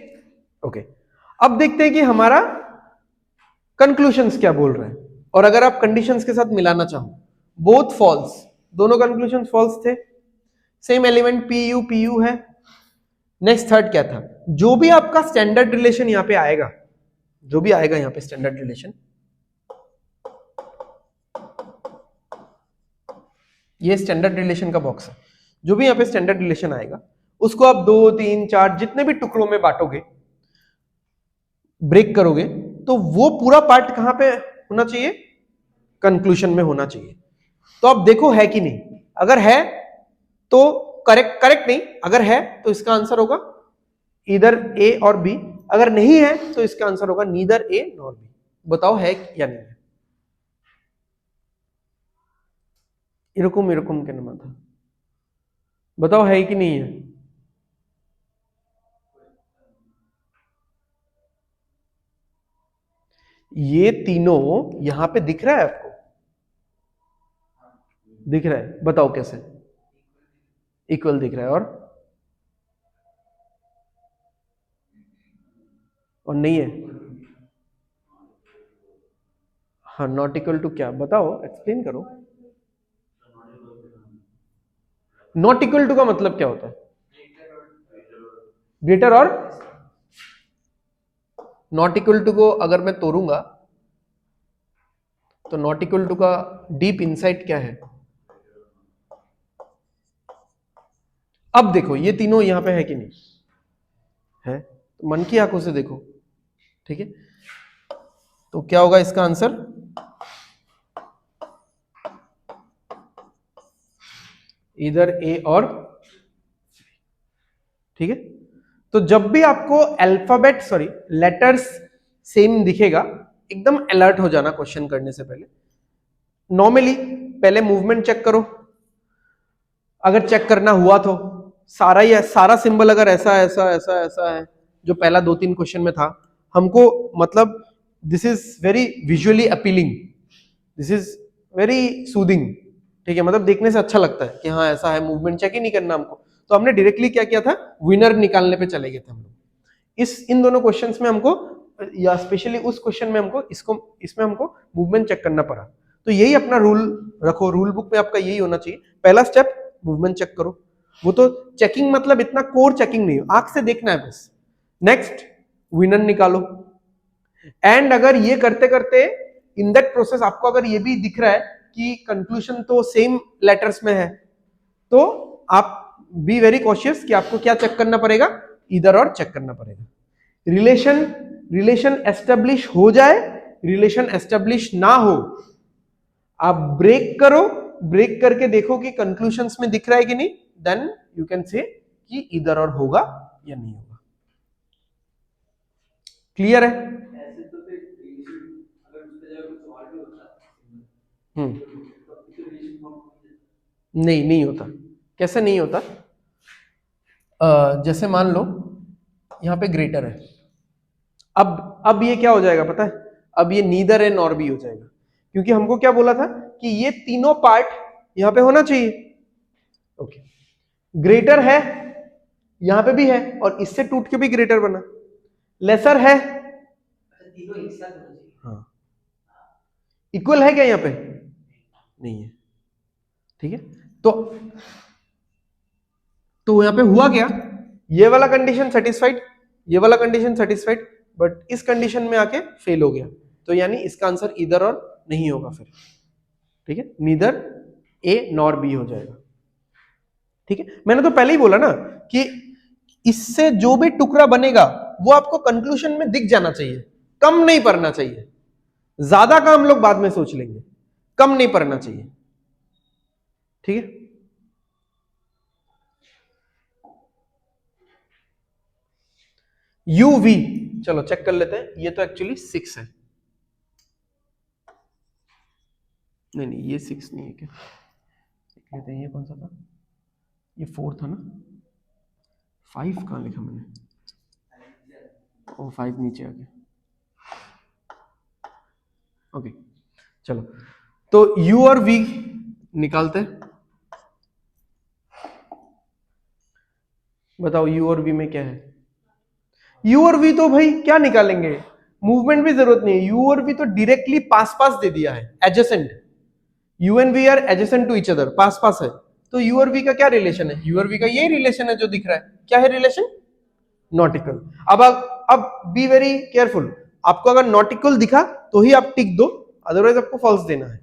ओके। अब देखते हैं कि हमारा कंक्लूशंस क्या बोल रहे हैं। और अगर आप कंडीशंस के साथ मिलाना चाहो, बोथ फॉल्स, दोनों कंक्लूजन फॉल्स थे। सेम एलिमेंट पी यू है। नेक्स्ट थर्ड क्या था? जो भी आपका स्टैंडर्ड रिलेशन यहां पे आएगा, जो भी आएगा यहां पे स्टैंडर्ड रिलेशन, ये स्टैंडर्ड रिलेशन का बॉक्स है। जो भी यहां पे स्टैंडर्ड रिलेशन आएगा उसको आप 2 3 4 जितने भी टुकड़ों में बांटोगे, ब्रेक करोगे, तो वो पूरा पार्ट कहां पे होना चाहिए? कंक्लूजन में होना चाहिए। तो अब देखो है कि नहीं। अगर है तो करेक्ट नहीं, अगर है तो इसका आंसर होगा इधर ए और बी, अगर नहीं है तो इसका आंसर होगा नीदर ए नॉर बी। बताओ है या नहीं है? इरकम के नाम था। बताओ है कि नहीं है? ये तीनों यहां पे दिख रहा है आपको? दिख रहा है? बताओ कैसे? इक्वल दिख रहा है, और नहीं है? हाँ, नॉट इक्वल टू क्या? बताओ, एक्सप्लेन करो। नॉट इक्वल टू का मतलब क्या होता है? ग्रेटर और नॉट इक्वल टू को अगर मैं तोड़ूंगा तो नॉट इक्वल टू का डीप इनसाइट क्या है? अब देखो ये तीनों यहां पे है कि नहीं है, तो मन की आंखों से देखो। ठीक है, तो क्या होगा इसका आंसर? इधर ए और, ठीक है। तो जब भी आपको अल्फाबेट लेटर्स सेम दिखेगा, एकदम अलर्ट हो जाना क्वेश्चन करने से पहले। नॉर्मली पहले मूवमेंट चेक करो, अगर चेक करना हुआ तो सारा सिंबल अगर ऐसा ऐसा ऐसा ऐसा है जो पहला 2-3 क्वेश्चन में था, हमको मतलब this is very visually appealing, this is very soothing, ठीक है, मतलब देखने से अच्छा लगता है कि हाँ ऐसा है, मूवमेंट चेक ही नहीं करना हमको। तो हमने डायरेक्टली क्या किया था, विनर निकालने पे चले गए थे हम लोग। इन दोनों क्वेश्चंस में हमको, या स्पेशली उस क्वेश्चन में हमको इसमें हमको मूवमेंट चेक करना पड़ा। तो यही अपना रूल रखो, रूल बुक में आपका यही होना चाहिए, पहला स्टेप मूवमेंट चेक करो। वो तो चेकिंग मतलब इतना कोर चेकिंग नहीं, आंख से देखना है बस। नेक्स्ट विनर निकालो। एंड अगर ये करते करते इन दैट प्रोसेस आपको अगर ये भी दिख रहा है कि कंक्लूजन तो सेम लेटर्स में है, तो आप बी वेरी कॉशियस कि आपको क्या चेक करना पड़ेगा, इधर और चेक करना पड़ेगा। रिलेशन एस्टेब्लिश हो जाए, रिलेशन एस्टेब्लिश ना हो, आप ब्रेक करो, ब्रेक करके देखो कि कंक्लूजन्स में दिख रहा है कि नहीं, देन यू कैन से कि इधर और होगा या नहीं होगा। क्लियर है? ऐसे तो फिर अगर उसके जगह कुछ और भी होता नहीं होता। कैसे नहीं होता? जैसे मान लो यहां पे ग्रेटर है, अब ये क्या हो जाएगा पता है, अब ये नीदर है नॉर बी हो जाएगा, क्योंकि हमको क्या बोला था कि ये तीनों पार्ट यहां पे होना चाहिए। ओके, ग्रेटर है, यहां पे भी है और इससे टूट के भी ग्रेटर बना, लेसर है, तीनों एक साथ होना चाहिए। हाँ, इक्वल है क्या यहां पे? नहीं है, ठीक है। तो यहां पे हुआ क्या, ये वाला कंडीशन सेटिस्फाइड, ये वाला कंडीशन सेटिस्फाइड, बट इस कंडीशन में आके फेल हो गया, तो यानी इसका आंसर इधर और नहीं होगा फिर, ठीक है, नीदर ए नॉर बी हो जाएगा, ठीक है। मैंने तो पहले ही बोला ना कि इससे जो भी टुकड़ा बनेगा वो आपको कंक्लूजन में दिख जाना चाहिए, कम नहीं पढ़ना चाहिए, ज्यादा का हम लोग बाद में सोच लेंगे, कम नहीं पढ़ना चाहिए, ठीक है। यूवी, चलो चेक कर लेते हैं, ये तो एक्चुअली 6 है, नहीं ये 6 नहीं है क्या, देख लेते हैं ये कौन सा था, ये 4 था ना, 5 कहां लिखा मैंने, ओ 5 नीचे आ गया, ओके चलो, तो U और V निकालते हैं, बताओ U और V में क्या है। U और V तो भाई क्या निकालेंगे, मूवमेंट भी जरूरत नहीं है, U और V तो डायरेक्टली पास पास दे दिया है, adjacent, U and V are adjacent to each other, पास पास है, तो U और V का क्या रिलेशन है, U और V का ये रिलेशन है जो दिख रहा है, क्या है रिलेशन, नॉट इक्वल। अब बी वेरी केयरफुल, आपको अगर नॉट इक्वल दिखा तो ही आप टिक दो, अदरवाइज आपको फॉल्स देना है।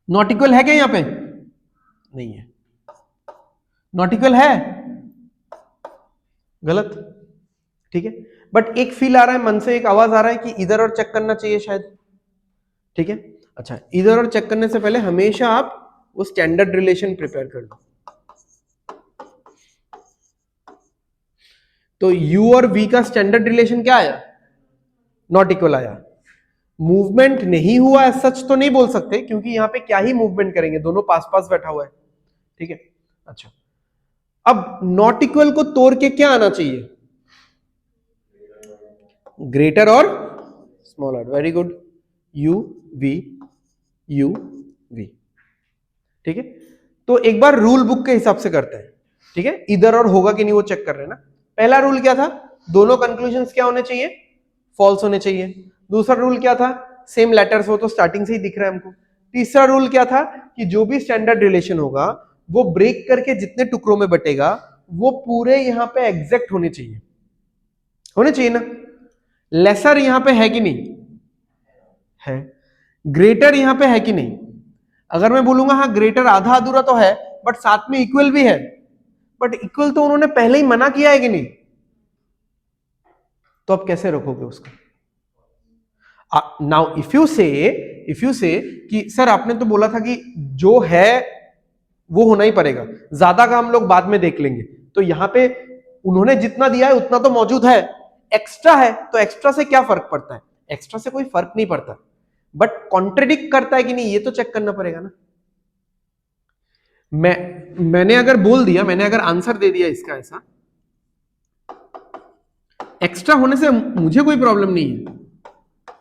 नॉट इक्वल है क्या यहां पे, नहीं है, नॉट इक्वल है, गलत, ठीक है, बट एक फील आ रहा है मन से, एक आवाज आ रहा है कि इधर और चेक करना चाहिए शायद, ठीक है। अच्छा, इधर और चेक करने से पहले हमेशा आप वो स्टैंडर्ड रिलेशन प्रिपेयर कर दो। तो U और V का स्टैंडर्ड रिलेशन क्या आया, नॉट इक्वल आया, मूवमेंट नहीं हुआ है सच तो नहीं बोल सकते, क्योंकि यहां पे क्या ही मूवमेंट करेंगे, दोनों पास पास बैठा हुआ है, ठीक है। अच्छा, अब नॉट इक्वल को तोड़ के क्या आना चाहिए, ग्रेटर और smaller, very good, U V U V, ठीक है। तो एक बार रूल बुक के हिसाब से करते हैं, ठीक है, इधर और होगा कि नहीं वो चेक कर रहे हैं ना। पहला रूल क्या था, दोनों कंक्लूजन्स क्या होने चाहिए, फॉल्स होने चाहिए। दूसरा रूल क्या था, सेम लेटर्स हो, तो स्टार्टिंग से ही दिख रहा है हमको। तीसरा रूल क्या था कि जो भी स्टैंडर्ड रिलेशन होगा वो ब्रेक करके जितने टुकड़ों में बटेगा वो पूरे यहां पे एग्जैक्ट होने चाहिए ना। लेसर यहां पे है कि नहीं है, ग्रेटर यहां पे है कि नहीं, अगर मैं बोलूंगा हाँ ग्रेटर आधा अधूरा तो है बट साथ में इक्वल भी है, बट इक्वल तो उन्होंने पहले ही मना किया है कि नहीं, तो आप कैसे रखोगे उसको। नाउ इफ यू से कि सर आपने तो बोला था कि जो है वो होना ही पड़ेगा, ज्यादा का हम लोग बाद में देख लेंगे, तो यहां पे उन्होंने जितना दिया है उतना तो मौजूद है, एक्स्ट्रा है तो एक्स्ट्रा से क्या फर्क पड़ता है? एक्स्ट्रा से कोई फर्क नहीं पड़ता, बट कॉन्ट्रडिक्ट करता है कि नहीं ये तो चेक करना पड़ेगा ना। मैंने अगर बोल दिया, मैंने अगर आंसर दे दिया इसका ऐसा, एक्स्ट्रा होने से मुझे कोई प्रॉब्लम नहीं है,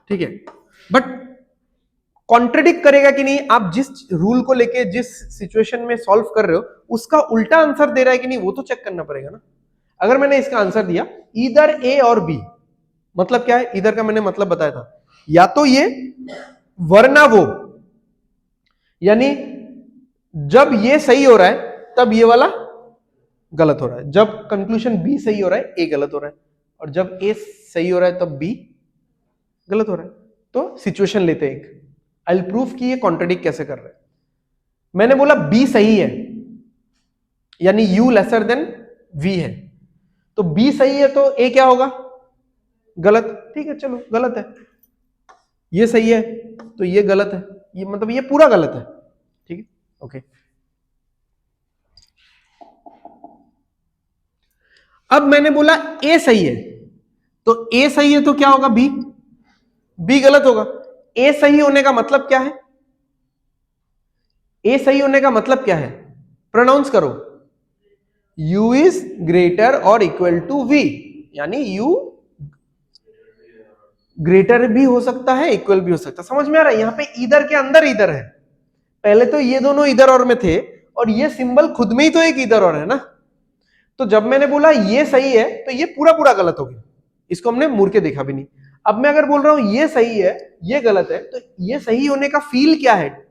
ठीक है, बट कॉन्ट्रडिक्ट करेगा कि नहीं, आप जिस रूल को लेके जिस सिचुएशन में सॉल्व कर रहे हो उसका उल्टा आंसर दे रहा है कि नहीं, वो तो चेक करना पड़ेगा ना। अगर मैंने इसका आंसर दिया इधर ए और बी, मतलब क्या है, इधर का मैंने मतलब बताया था, या तो ये वरना वो, यानी जब ये सही हो रहा है तब ये वाला गलत हो रहा है, जब कंक्लूजन बी सही हो रहा है ए गलत हो रहा है, और जब ए सही हो रहा है तब बी गलत हो रहा है। तो सिचुएशन लेते हैं एक, आई विल प्रूव कि ये कॉन्ट्रडिक्ट कैसे कर रहे हैं। मैंने बोला बी सही है, यानी यू लेसर देन वी है, तो बी सही है तो ए क्या होगा? गलत। ठीक है, चलो गलत है, ये सही है तो ये गलत है, ये मतलब ये पूरा गलत है, ठीक है, ओके। अब मैंने बोला ए सही है, तो ए सही है तो क्या होगा? बी, बी गलत होगा। ए सही होने का मतलब क्या है? ए सही होने का मतलब क्या है? प्रोनाउंस करो, u इज ग्रेटर और इक्वल टू v, यानी u ग्रेटर भी हो सकता है इक्वल भी हो सकता है। समझ में आ रहा है? यहां पे इधर के अंदर इधर है, पहले तो ये दोनों इधर और में थे, और ये सिंबल खुद में ही तो एक इधर और है ना। तो जब मैंने बोला ये सही है तो ये पूरा पूरा गलत हो गया, इसको हमने मुड़ के देखा भी नहीं। अब मैं अगर बोल रहा हूं ये सही है ये गलत है, तो ये सही होने का फील क्या है?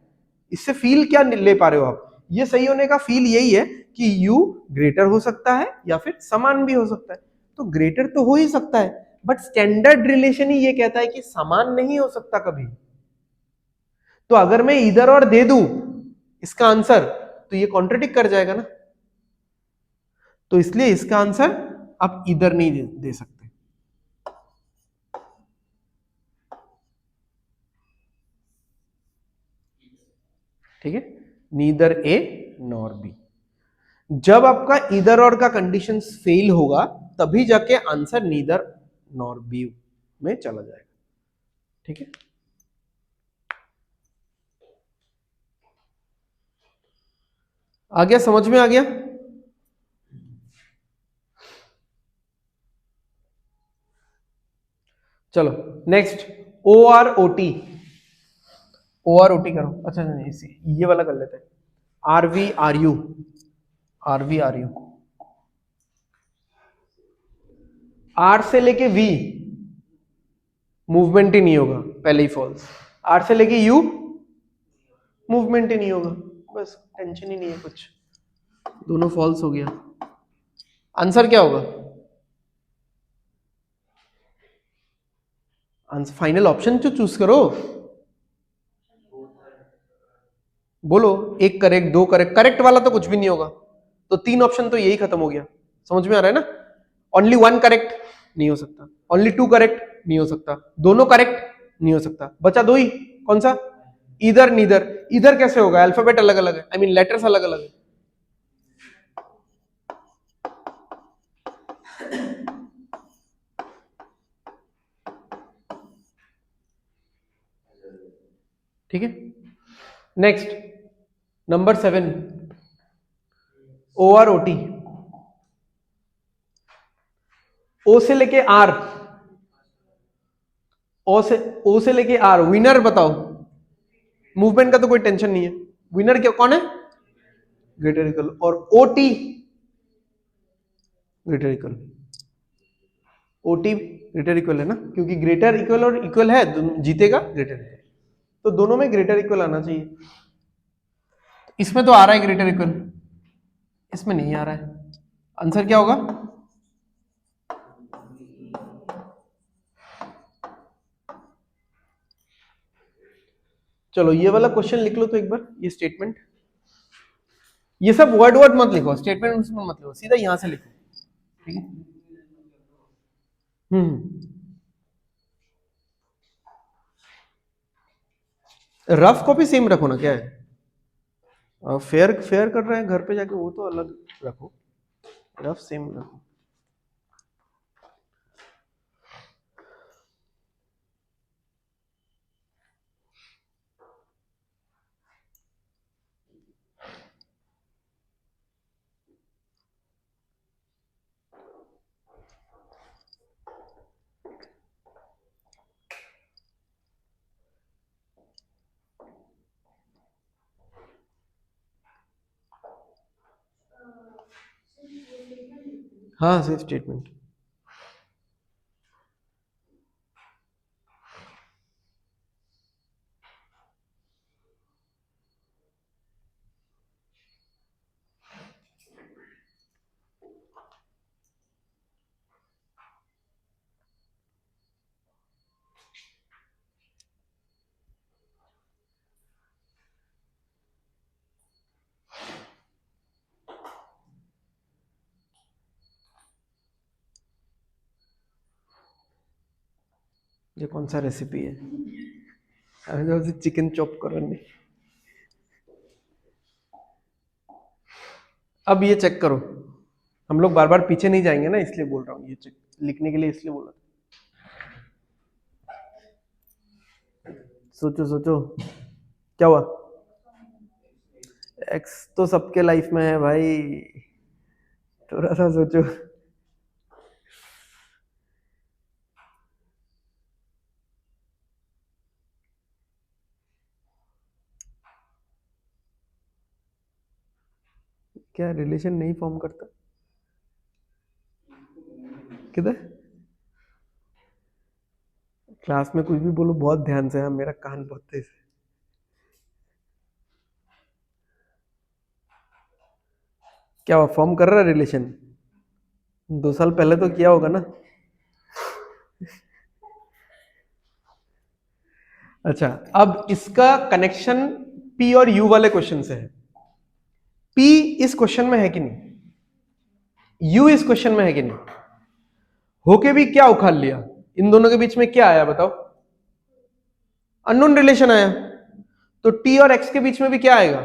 इससे फील क्या ले पा रहे हो आप? ये सही होने का फील यही है कि u ग्रेटर हो सकता है या फिर समान भी हो सकता है। तो ग्रेटर तो हो ही सकता है, बट स्टैंडर्ड रिलेशन ही ये कहता है कि समान नहीं हो सकता कभी। तो अगर मैं इधर और दे दूं इसका आंसर, तो ये कॉन्ट्रडिक्ट कर जाएगा ना। तो इसलिए इसका आंसर आप इधर नहीं दे सकते, ठीक है, नीदर ए नॉर बी। जब आपका इधर और का कंडीशन फेल होगा तभी जाके आंसर नीदर नॉर बी में चला जाएगा, ठीक है। आ गया, समझ में आ गया? चलो next, O R O T. O R O T करो, अच्छा नहीं इसी ये वाला कर लेते हैं, R V R U, R V R U. R से लेके वी मूवमेंट ही नहीं होगा, पहले ही फॉल्स। आर से लेके यू मूवमेंट ही नहीं होगा, बस टेंशन ही नहीं है कुछ, दोनों फॉल्स हो गया। आंसर क्या होगा? आंसर फाइनल ऑप्शन तो चूज करो, बोलो, एक करेक्ट, दो करेक्ट, करेक्ट वाला तो कुछ भी नहीं होगा, तो तीन ऑप्शन तो यही खत्म हो गया। समझ में आ रहा है ना? ओनली वन करेक्ट नहीं हो सकता, ओनली टू करेक्ट नहीं हो सकता, दोनों करेक्ट नहीं हो सकता, बचा दो ही, कौन सा? इधर नीदर। इधर कैसे होगा? अल्फाबेट अलग अलग है, आई मीन लेटर्स अलग अलग है। ठीक है, next number 7, O R O T. O से लेके आर, ओ से लेके आर, विनर बताओ। मूवमेंट का तो कोई टेंशन नहीं है, विनर क्या कौन है? Greater equal. और O T greater equal, O T greater equal है ना, क्योंकि ग्रेटर इक्वल और इक्वल है, जीतेगा ग्रेटर इक्वल, तो दोनों में ग्रेटर इक्वल आना चाहिए। इसमें तो आ रहा है ग्रेटर इक्वल, इसमें नहीं आ रहा है, आंसर क्या होगा? चलो ये वाला क्वेश्चन लिख लो तो एक बार, ये स्टेटमेंट, ये सब वर्ड वर्ड मत लिखो, स्टेटमेंट उसमें मत लिखो, सीधा यहां से लिखो, ठीक है। रफ कॉपी सेम रखो ना, क्या है, फेयर फेयर कर रहे हैं घर पे जाके वो तो अलग रखो, रफ सेम रखो। हाँ सेफ स्टेटमेंट। ये कौन सा रेसिपी है? अरे चिकन चॉप करो नहीं। अब ये चेक करो, हम लोग बार बार पीछे नहीं जाएंगे ना, इसलिए बोल रहा हूँ, ये चेक लिखने के लिए इसलिए बोला। सोचो सोचो क्या हुआ। एक्स तो सबके लाइफ में है भाई, थोड़ा सा सोचो। क्या रिलेशन नहीं फॉर्म करता? किधर? क्लास में कुछ भी बोलो बहुत ध्यान से, हाँ मेरा कान बहुत तेज है। क्या हुआ, फॉर्म कर रहा है रिलेशन? 2 साल पहले तो किया होगा ना। अच्छा, अब इसका कनेक्शन पी और यू वाले क्वेश्चन से है। पी इस क्वेश्चन में है कि नहीं, यू इस क्वेश्चन में है कि नहीं, होके भी क्या उखाड़ लिया, इन दोनों के बीच में क्या आया बताओ? अननोन रिलेशन आया। तो टी और एक्स के बीच में भी क्या आएगा?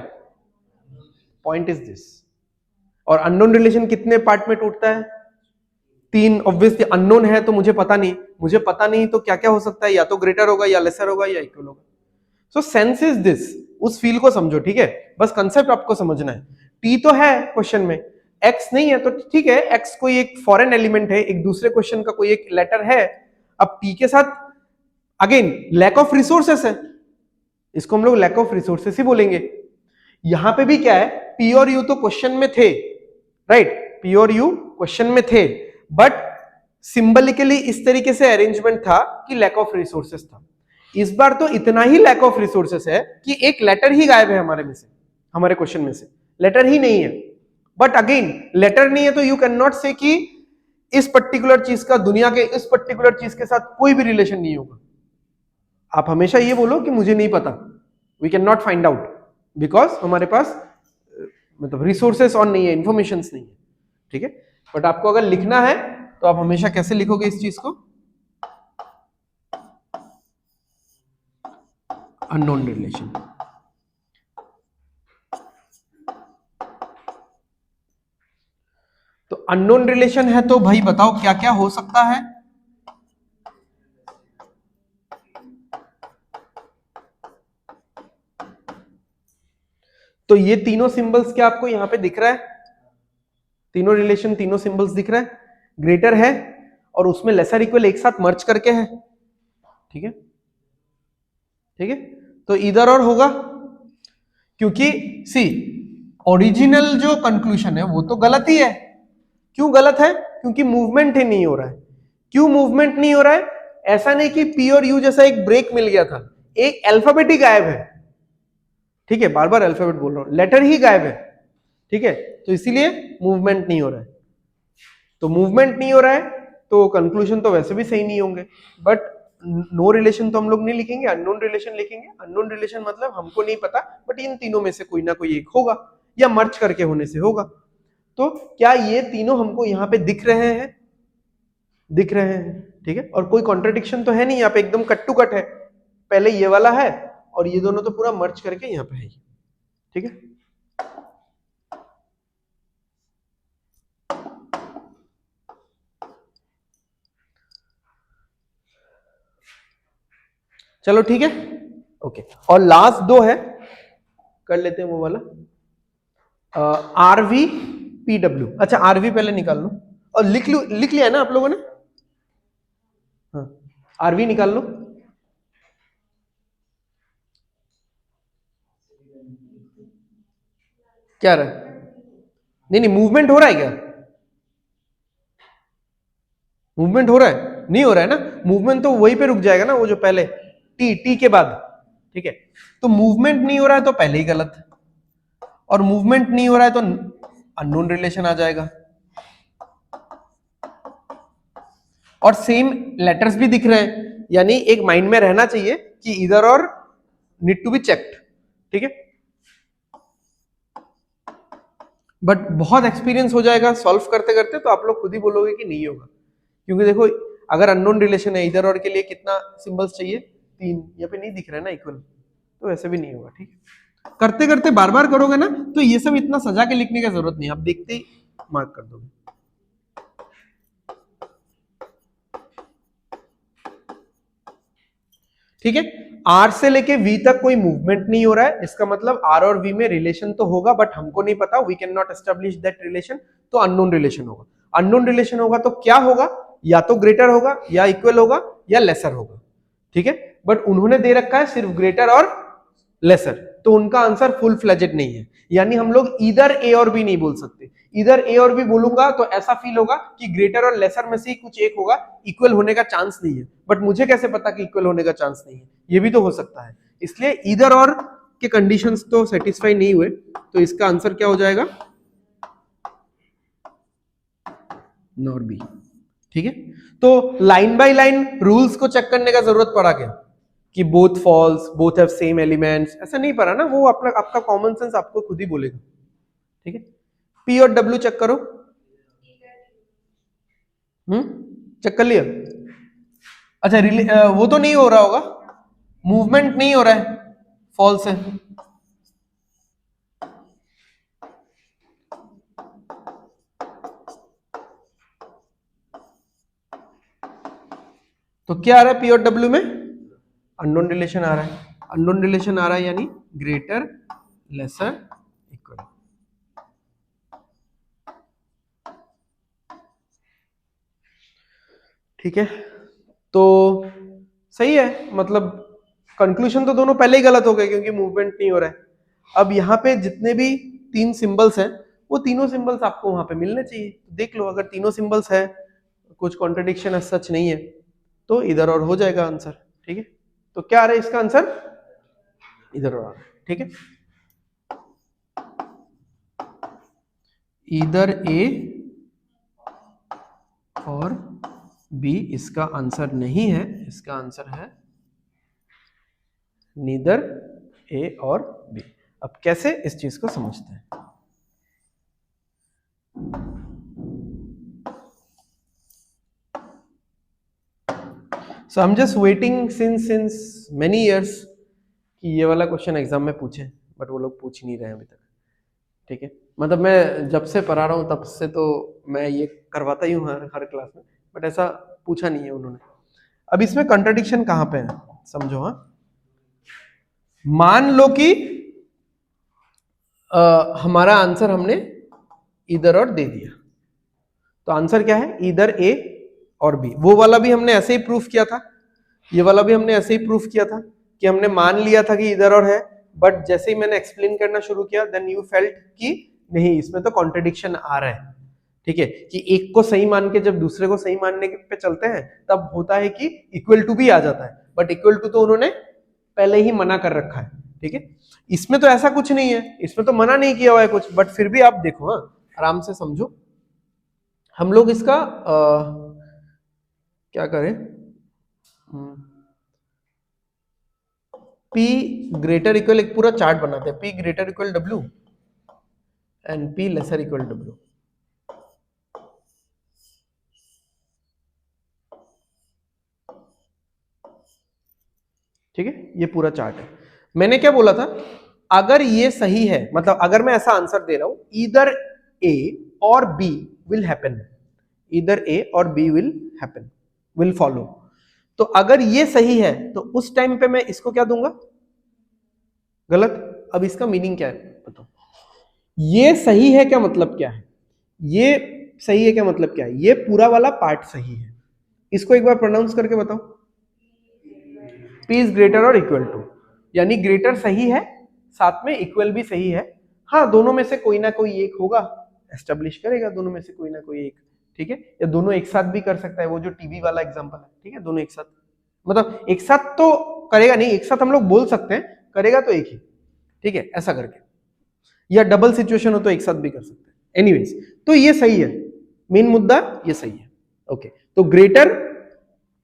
Point is this. और अननोन रिलेशन कितने पार्ट में टूटता है? 3। ऑब्वियसली अननोन है तो मुझे पता नहीं, मुझे पता नहीं तो क्या क्या हो सकता है, या तो ग्रेटर होगा या लेसर होगा या इक्वल होगा। सो सेंस इज दिस, उस फील को समझो, ठीक है, बस कंसेप्ट आपको समझना है। टी तो है क्वेश्चन में, एक्स नहीं है तो ठीक है, एक्स कोई एक फॉरेन एलिमेंट है, एक दूसरे क्वेश्चन का कोई एक लेटर है। अब टी के साथ अगेन लैक ऑफ रिसोर्सेस है, इसको हम लोग लैक ऑफ रिसोर्सेस ही बोलेंगे। यहां पे भी क्या है, पी और यू तो क्वेश्चन में थे, राइट, पी और यू क्वेश्चन में थे, बट सिंबलिकली इस तरीके से अरेंजमेंट था कि लैक ऑफ रिसोर्सेस था। इस बार तो इतना ही लैक ऑफ रिसोर्सेस है कि एक लेटर ही गायब है हमारे में से, हमारे क्वेश्चन में से लेटर ही नहीं है। बट अगेन लेटर नहीं है तो यू कैन नॉट से कि इस पर्टिकुलर चीज का दुनिया के इस पर्टिकुलर चीज के साथ कोई भी रिलेशन नहीं होगा। आप हमेशा ये बोलो कि मुझे नहीं पता, we can not find out, because हमारे पास मतलब रिसोर्सेस ऑन नहीं है, इंफॉर्मेशन नहीं है, ठीक है। बट आपको अगर लिखना है तो आप हमेशा कैसे लिखोगे इस चीज को? Unknown relation. तो अननोन रिलेशन है तो भाई बताओ क्या क्या हो सकता है? तो ये तीनों सिंबल्स क्या आपको यहां पे दिख रहा है? तीनों रिलेशन, तीनों सिंबल्स दिख रहा है, ग्रेटर है और उसमें लेसर इक्वल एक साथ मर्ज करके है, ठीक है, ठीक है। तो इधर और होगा, क्योंकि सी ओरिजिनल जो कंक्लूजन है वो तो गलत ही है। क्यों गलत है? क्योंकि मूवमेंट ही नहीं हो रहा है। क्यों मूवमेंट नहीं हो रहा है? ऐसा नहीं कि पी और यू जैसा एक ब्रेक मिल गया था, एक अल्फाबेट ही गायब है, ठीक है, बार बार अल्फाबेट बोल रहा हूं, लेटर ही गायब है, ठीक है, तो इसीलिए मूवमेंट नहीं हो रहा है। तो मूवमेंट नहीं हो रहा है तो कंक्लूजन तो वैसे भी सही नहीं होंगे। बट नो रिलेशन तो हम लोग नहीं लिखेंगे, अननोन रिलेशन लिखेंगे। अननोन रिलेशन मतलब हमको नहीं पता, बट इन तीनों में से कोई ना कोई एक होगा या मर्ज करके होने से होगा। तो क्या ये तीनों हमको यहाँ पे दिख रहे हैं? दिख रहे हैं, ठीक है, और कोई कॉन्ट्रडिक्शन तो है नहीं यहाँ पे, एकदम कट टू कट है, पहले ये वाला है और ये दोनों तो पूरा मर्ज करके यहाँ पे है, ठीक है। चलो ठीक है, ओके। और लास्ट दो है, कर लेते हैं वो वाला, आरवी पीडब्ल्यू। अच्छा आरवी पहले निकाल लो, और लिख लिया है ना आप लोगों ने? हाँ, आरवी निकाल लो। क्या रहा है? नहीं नहीं, मूवमेंट हो रहा है क्या? मूवमेंट हो रहा है? नहीं हो रहा है ना, मूवमेंट तो वहीं पे रुक जाएगा ना, वो जो पहले टी के बाद, ठीक है। तो मूवमेंट नहीं हो रहा है तो पहले ही गलत, और मूवमेंट नहीं हो रहा है तो अननोन रिलेशन आ जाएगा। और सेम लेटर्स भी दिख रहे हैं, यानी एक माइंड में रहना चाहिए कि इधर और नीड टू बी चेक्ड, ठीक है। बट बहुत एक्सपीरियंस हो जाएगा सॉल्व करते करते, तो आप लोग खुद ही बोलोगे कि नहीं होगा, क्योंकि देखो अगर अननोन रिलेशन है, इधर और के लिए कितना सिंबल्स चाहिए? 3, यहाँ पे नहीं दिख रहा है ना इक्वल, तो ऐसे भी नहीं होगा, ठीक है। करते करते बार बार करोगे ना, तो ये सब इतना सजा के लिखने की जरूरत नहीं, आप देखते ही मार्क कर दोगे, ठीक है। आर से लेके वी तक कोई मूवमेंट नहीं हो रहा है, इसका मतलब आर और वी में रिलेशन तो होगा, बट हमको नहीं पता, we can not establish that relation, तो अननोन रिलेशन होगा। अननोन रिलेशन होगा तो क्या होगा? या तो ग्रेटर होगा, या इक्वल होगा, या लेसर होगा, ठीक है। बट उन्होंने दे रखा है सिर्फ ग्रेटर और लेसर, तो उनका आंसर फुल फ्लेजेड नहीं है, यानी हम लोग इधर ए और बी नहीं बोल सकते। इधर ए और बी बोलूंगा तो ऐसा फील होगा कि ग्रेटर और लेसर में से ही कुछ एक होगा, इक्वल होने का चांस नहीं है। बट मुझे कैसे पता कि इक्वल होने का चांस नहीं है? ये भी तो हो सकता है, इसलिए इधर और के कंडीशंस तो सेटिस्फाई नहीं हुए, तो इसका आंसर क्या हो जाएगा? नॉर बी, ठीक है। तो लाइन बाय लाइन रूल्स को चेक करने का जरूरत पड़ा क्या कि both false, both have same elements? ऐसा नहीं पड़ा ना, वो अपना आपका कॉमन सेंस आपको खुद ही बोलेगा, ठीक है। पी और डब्ल्यू चेक करो, चेक कर लिया? अच्छा, वो तो नहीं हो रहा होगा, मूवमेंट नहीं हो रहा है, फॉल्स है। तो क्या आ रहा है पी और डब्ल्यू में? अननोन रिलेशन आ रहा है, अननोन रिलेशन आ रहा है, यानी ग्रेटर, लेसर, इक्वल, ठीक है। तो सही है, मतलब कंक्लूजन तो दोनों पहले ही गलत हो गए, क्योंकि मूवमेंट नहीं हो रहा है। अब यहाँ पे जितने भी 3 सिंबल्स हैं, वो तीनों सिंबल्स आपको वहां पे मिलने चाहिए, देख लो, अगर तीनों सिंबल्स है, कुछ कॉन्ट्रडिक्शन सच नहीं है, तो इधर और हो जाएगा आंसर, ठीक है। तो क्या आ रहा है इसका आंसर? इधर और आ रहा है, ठीक है। इधर ए और बी इसका आंसर नहीं है, इसका आंसर है नीदर ए और बी। अब कैसे इस चीज को समझते हैं? So I am just waiting since many years कि ये वाला क्वेश्चन एग्जाम में पूछे, बट वो लोग पूछ ही नहीं रहे हैं अभी तक, ठीक है। मतलब मैं जब से पढ़ा रहा हूँ तब से तो मैं ये करवाता ही हूँ हर क्लास में, बट ऐसा पूछा नहीं है उन्होंने। अब इसमें कंट्रडिक्शन कहाँ पे है समझो। हाँ, मान लो कि हमारा आंसर हमने इधर और दे दिया, तो आंसर क्या है? इधर ए और बी। वो वाला भी हमने ऐसे ही प्रूफ किया था, ये वाला भी हमने ऐसे ही प्रूफ किया था कि हमने मान लिया था कि इधर और है, बट जैसे ही मैंने एक्सप्लेन करना शुरू किया, देन यू फेल्ट कि नहीं, इसमें तो कॉन्ट्रडिक्शन आ रहा है, ठीक है। कि एक को सही मान के जब दूसरे को सही मानने पे चलते हैं, तब होता है कि इक्वल टू भी आ जाता है, बट इक्वल टू तो उन्होंने पहले ही मना कर रखा है, ठीक है। इसमें तो ऐसा कुछ नहीं है, इसमें तो मना नहीं किया हुआ है कुछ, बट फिर भी आप देखो, हाँ, आराम से समझो। हम लोग इसका क्या करें? P ग्रेटर इक्वल एक पूरा चार्ट बनाते हैं, P greater equal W and P lesser equal W, ठीक है। ये पूरा चार्ट है। मैंने क्या बोला था? अगर ये सही है, मतलब अगर मैं ऐसा आंसर दे रहा हूं, इधर A और B विल हैपन, इधर A और B will happen, will follow, तो अगर ये सही है तो उस टाइम पे मैं इसको क्या दूंगा? गलत। अब इसका मीनिंग क्या है बताओ? ये सही है क्या मतलब क्या है? ये सही है क्या मतलब क्या है? ये पूरा वाला पार्ट सही है, इसको एक बार प्रोनाउंस करके बताओ। P इज ग्रेटर और इक्वल टू, यानी ग्रेटर सही है, साथ में इक्वल भी सही है। हाँ, दोनों में से कोई ना कोई एक होगा, एस्टेब्लिश करेगा दोनों में से कोई ना कोई एक, ठीक है, या दोनों एक साथ भी कर सकता है, वो जो टीवी वाला एग्जांपल है, ठीक है, दोनों एक साथ, मतलब एक साथ तो करेगा नहीं, एक साथ हम लोग बोल सकते हैं, करेगा तो एक ही, ठीक है, ऐसा करके, या डबल सिचुएशन हो तो एक साथ भी कर सकते हैं। एनीवेज, तो ये सही है, मेन मुद्दा ये सही है। ओके, तो greater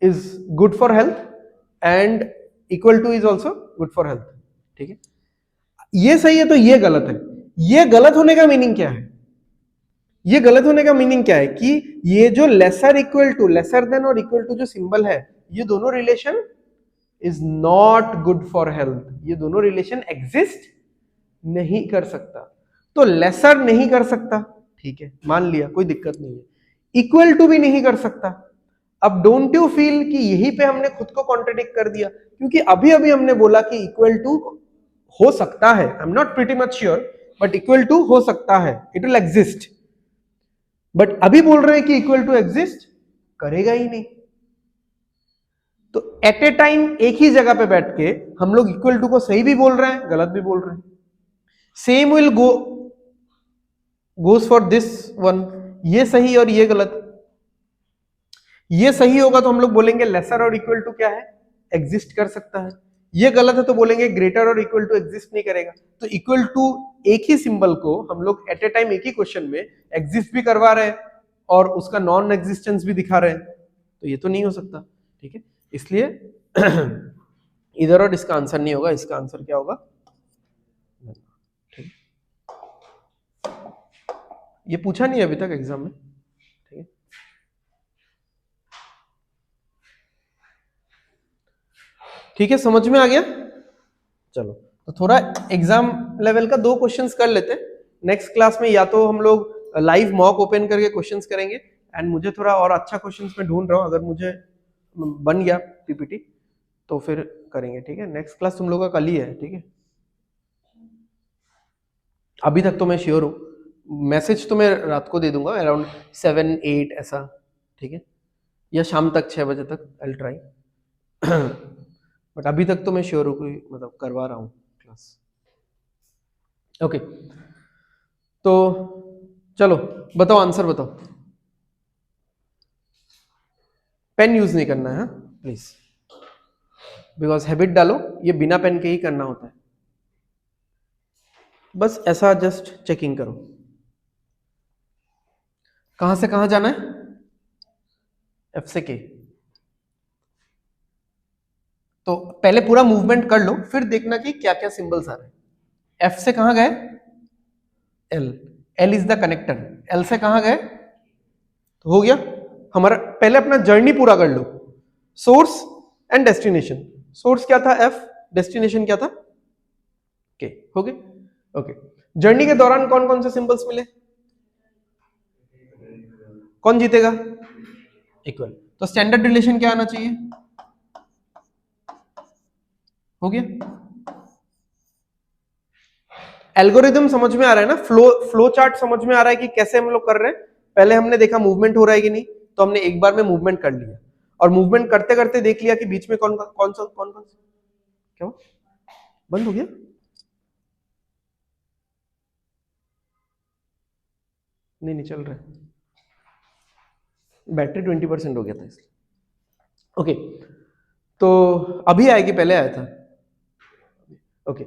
is good for health and equal two is also good for health, ठीक है, ये सही है तो ये गलत है। ये गलत होने का मीनिंग क्या है? ये गलत होने का मीनिंग क्या है कि ये जो lesser equal to, lesser than और इक्वल टू जो सिंबल है, ये दोनों relation is not good for health, ये दोनों रिलेशन एग्जिस्ट नहीं कर सकता। तो लेसर नहीं कर सकता, ठीक है, मान लिया, कोई दिक्कत नहीं है, इक्वल टू भी नहीं कर सकता। अब डोंट यू फील कि यहीं पे हमने खुद को कॉन्ट्रडिक्ट कर दिया, क्योंकि अभी अभी हमने बोला कि इक्वल टू हो सकता है, I am not pretty much sure, but equal to हो सकता है, इट विल एग्जिस्ट, बट अभी बोल रहे हैं कि इक्वल टू एग्जिस्ट करेगा ही नहीं। तो एट ए टाइम एक ही जगह पे बैठ के हम लोग इक्वल टू को सही भी बोल रहे हैं, गलत भी बोल रहे हैं। Same will goes for this one, ये सही और ये गलत। ये सही होगा तो हम लोग बोलेंगे लेसर और इक्वल टू क्या है, एग्जिस्ट कर सकता है। ये गलत है तो बोलेंगे ग्रेटर और इक्वल टू एग्जिस्ट नहीं करेगा। तो इक्वल टू एक ही सिंबल को हम लोग एट ए टाइम एक ही क्वेश्चन में एग्जिस्ट भी करवा रहे हैं और उसका नॉन एग्जिस्टेंस भी दिखा रहे हैं, तो ये तो नहीं हो सकता, ठीक है, इसलिए इधर और इसका आंसर नहीं होगा, इसका आंसर क्या होगा, ठीक, ये पूछा नहीं अभी तक एग्जाम में, ठीक है। ठीक है, समझ में आ गया? चलो, तो थोड़ा एग्जाम लेवल का 2 क्वेश्चंस कर लेते हैं। नेक्स्ट क्लास में या तो हम लोग लाइव मॉक ओपन करके क्वेश्चंस करेंगे, एंड मुझे थोड़ा और अच्छा क्वेश्चंस में ढूंढ रहा हूँ, अगर मुझे बन गया पीपीटी तो फिर करेंगे, ठीक है। नेक्स्ट क्लास तुम लोग का कल ही है, ठीक है, अभी तक तो मैं श्योर हूँ, मैसेज तो मैं रात को दे दूंगा अराउंड 7-8 ऐसा, ठीक है, या शाम तक 6 बजे तक आई विल ट्राई, बट अभी तक तो मैं श्योर हूँ, कोई मतलब करवा रहा हूँ क्लास। ओके, तो चलो बताओ, आंसर बताओ। पेन यूज नहीं करना है प्लीज, बिकॉज हैबिट डालो, ये बिना पेन के ही करना होता है, बस ऐसा जस्ट चेकिंग करो। कहां से कहां जाना है? एफ से के। तो पहले पूरा मूवमेंट कर लो, फिर देखना कि क्या क्या सिंबल्स आ रहे हैं। एफ से कहां गए? L, L is the connector, L से कहां गए? तो हो गया हमारा, पहले अपना जर्नी पूरा कर लो, सोर्स एंड डेस्टिनेशन। सोर्स क्या था? एफ, डेस्टिनेशन क्या था? के, हो गया। ओके, जर्नी के दौरान कौन कौन से सिंबल्स मिले? कौन जीतेगा? इक्वल। तो स्टैंडर्ड रिलेशन क्या आना चाहिए? हो गया। एल्गोरिदम समझ में आ रहा है ना, फ्लो चार्ट समझ में आ रहा है कि कैसे हम लोग कर रहे हैं। पहले हमने देखा मूवमेंट हो रहा है कि नहीं, तो हमने एक बार में मूवमेंट कर लिया, और मूवमेंट करते करते देख लिया कि बीच में कौन कौन सा क्या बंद हो गया। नहीं नहीं चल रहा है, बैटरी 20% हो गया था इसलिए। ओके, तो अभी आया कि पहले आया था? ओके,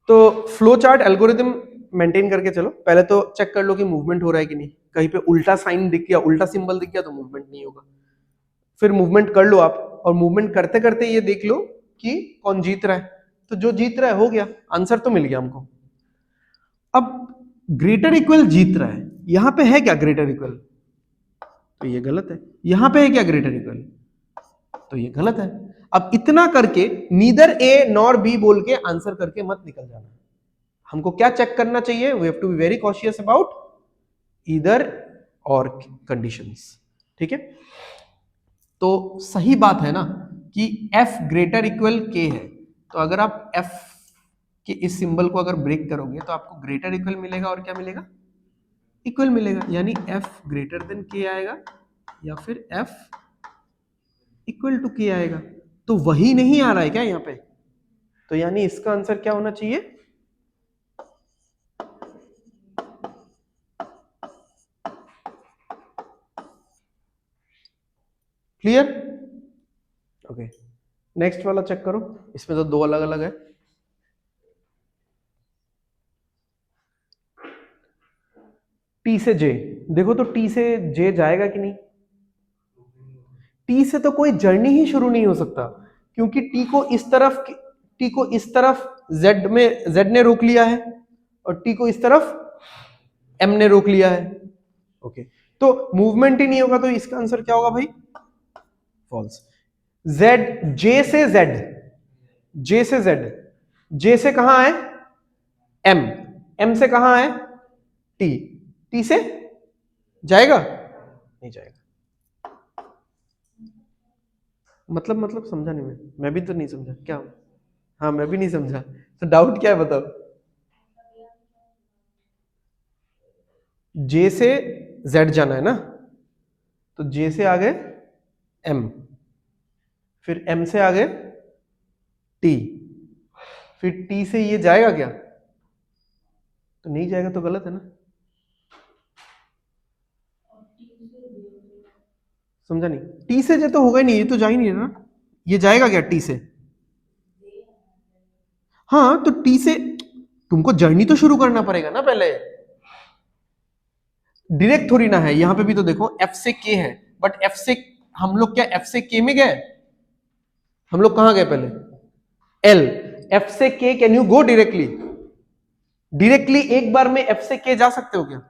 तो फ्लो चार्ट एल्गोरिदम मेंटेन करके चलो, पहले तो चेक कर लो कि मूवमेंट हो रहा है कि नहीं, कहीं पे उल्टा साइन दिख गया, उल्टा सिंबल दिख गया तो मूवमेंट नहीं होगा। फिर मूवमेंट कर लो आप, और मूवमेंट करते करते ये देख लो कि कौन जीत रहा है, तो जो जीत रहा है हो गया, आंसर तो मिल गया हमको। अब ग्रेटर इक्वल जीत रहा है, यहां पे है क्या ग्रेटर इक्वल? तो ये गलत है। यहां पे है क्या ग्रेटर इक्वल? तो ये गलत है। अब इतना करके नीदर ए नॉर बी बोल के आंसर करके मत निकल जाना। हमको क्या चेक करना चाहिए? We have to be very cautious about either or conditions, ठीक है। तो सही बात है ना कि f ग्रेटर इक्वल k है, तो अगर आप f के इस सिंबल को अगर ब्रेक करोगे तो आपको ग्रेटर इक्वल मिलेगा, और क्या मिलेगा? इक्वल मिलेगा, यानी f ग्रेटर देन k आएगा, या फिर f इक्वल टू k आएगा। तो वही नहीं आ रहा है क्या यहाँ पे? तो यानी इसका आंसर क्या होना चाहिए? क्लियर? ओके, नेक्स्ट वाला चेक करो, इसमें तो दो अलग अलग है। टी से जे, देखो तो टी से जे जाएगा कि नहीं? टी से तो कोई जर्नी ही शुरू नहीं हो सकता, क्योंकि टी को इस तरफ जेड ने रोक लिया है और टी को इस तरफ एम ने रोक लिया है। ओके, तो मूवमेंट ही नहीं होगा, तो इसका आंसर क्या होगा भाई? फॉल्स। जेड, जे से जेड, जे से जेड, जे से कहां है? एम, एम से कहां है? टी, टी से जाएगा? नहीं जाएगा। मतलब समझा नहीं मैं भी तो नहीं समझा क्या? हाँ, मैं भी नहीं समझा, तो डाउट क्या है बताओ? जे से जेड जाना है ना, तो जे से आगे एम, फिर एम से आगे टी, फिर टी से ये जाएगा क्या? तो नहीं जाएगा, तो गलत है ना। समझा नहीं? टी से जे तो होगा ही नहीं, ये तो जा ही नहीं रहा ना। ये जाएगा क्या टी से? हाँ, तो टी से तुमको जर्नी तो शुरू करना पड़ेगा ना पहले, डायरेक्ट थोड़ी ना है। यहां पे भी तो देखो एफ से के है, बट एफ से हम लोग क्या एफ से के में गए? हम लोग कहां गए पहले? एल। एफ से के can you go directly? Directly एक बार में एफ से के जा सकते हो क्या?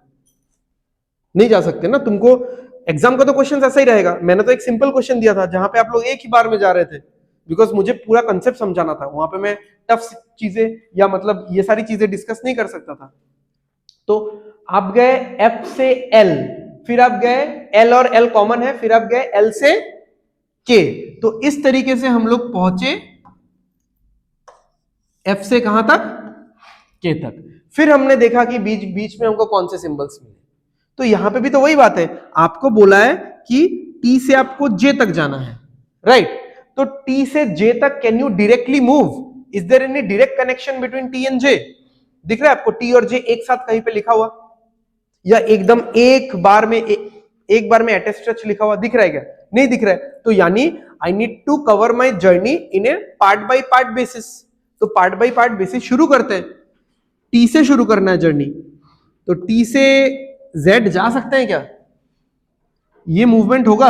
नहीं जा सकते ना। तुमको एग्जाम का तो क्वेश्चन ऐसा ही रहेगा। मैंने तो एक सिंपल क्वेश्चन दिया था जहां पे आप लोग एक ही बार में जा रहे थे, बिकॉज मुझे पूरा कंसेप्ट समझाना था। वहां पे मैं टफ चीजें या मतलब ये सारी चीजें डिस्कस नहीं कर सकता था। तो आप गए एफ से एल, फिर आप गए एल और एल कॉमन है, फिर आप गए एल से के। तो इस तरीके से हम लोग पहुंचे एफ से कहां तक? के तक। फिर हमने देखा कि बीच बीच में हमको कौन से सिंबल्स मिले। तो यहां पे भी तो वही बात है, आपको बोला है कि टी से आपको जे तक जाना है, राइट? तो टी से जे तक can you directly move? Is there any direct connection between T and J? दिख रहा है आपको टी और जे एक साथ कहीं पे लिखा हुआ, या एकदम एक बार में अटैच लिखा हुआ दिख रहा है क्या? नहीं दिख रहा है। तो यानी I need to cover my journey in a part by part basis. तो पार्ट बाई पार्ट बेसिस शुरू करते हैं। टी से शुरू करना है जर्नी, तो टी से जेड जा सकते हैं क्या? ये मूवमेंट होगा?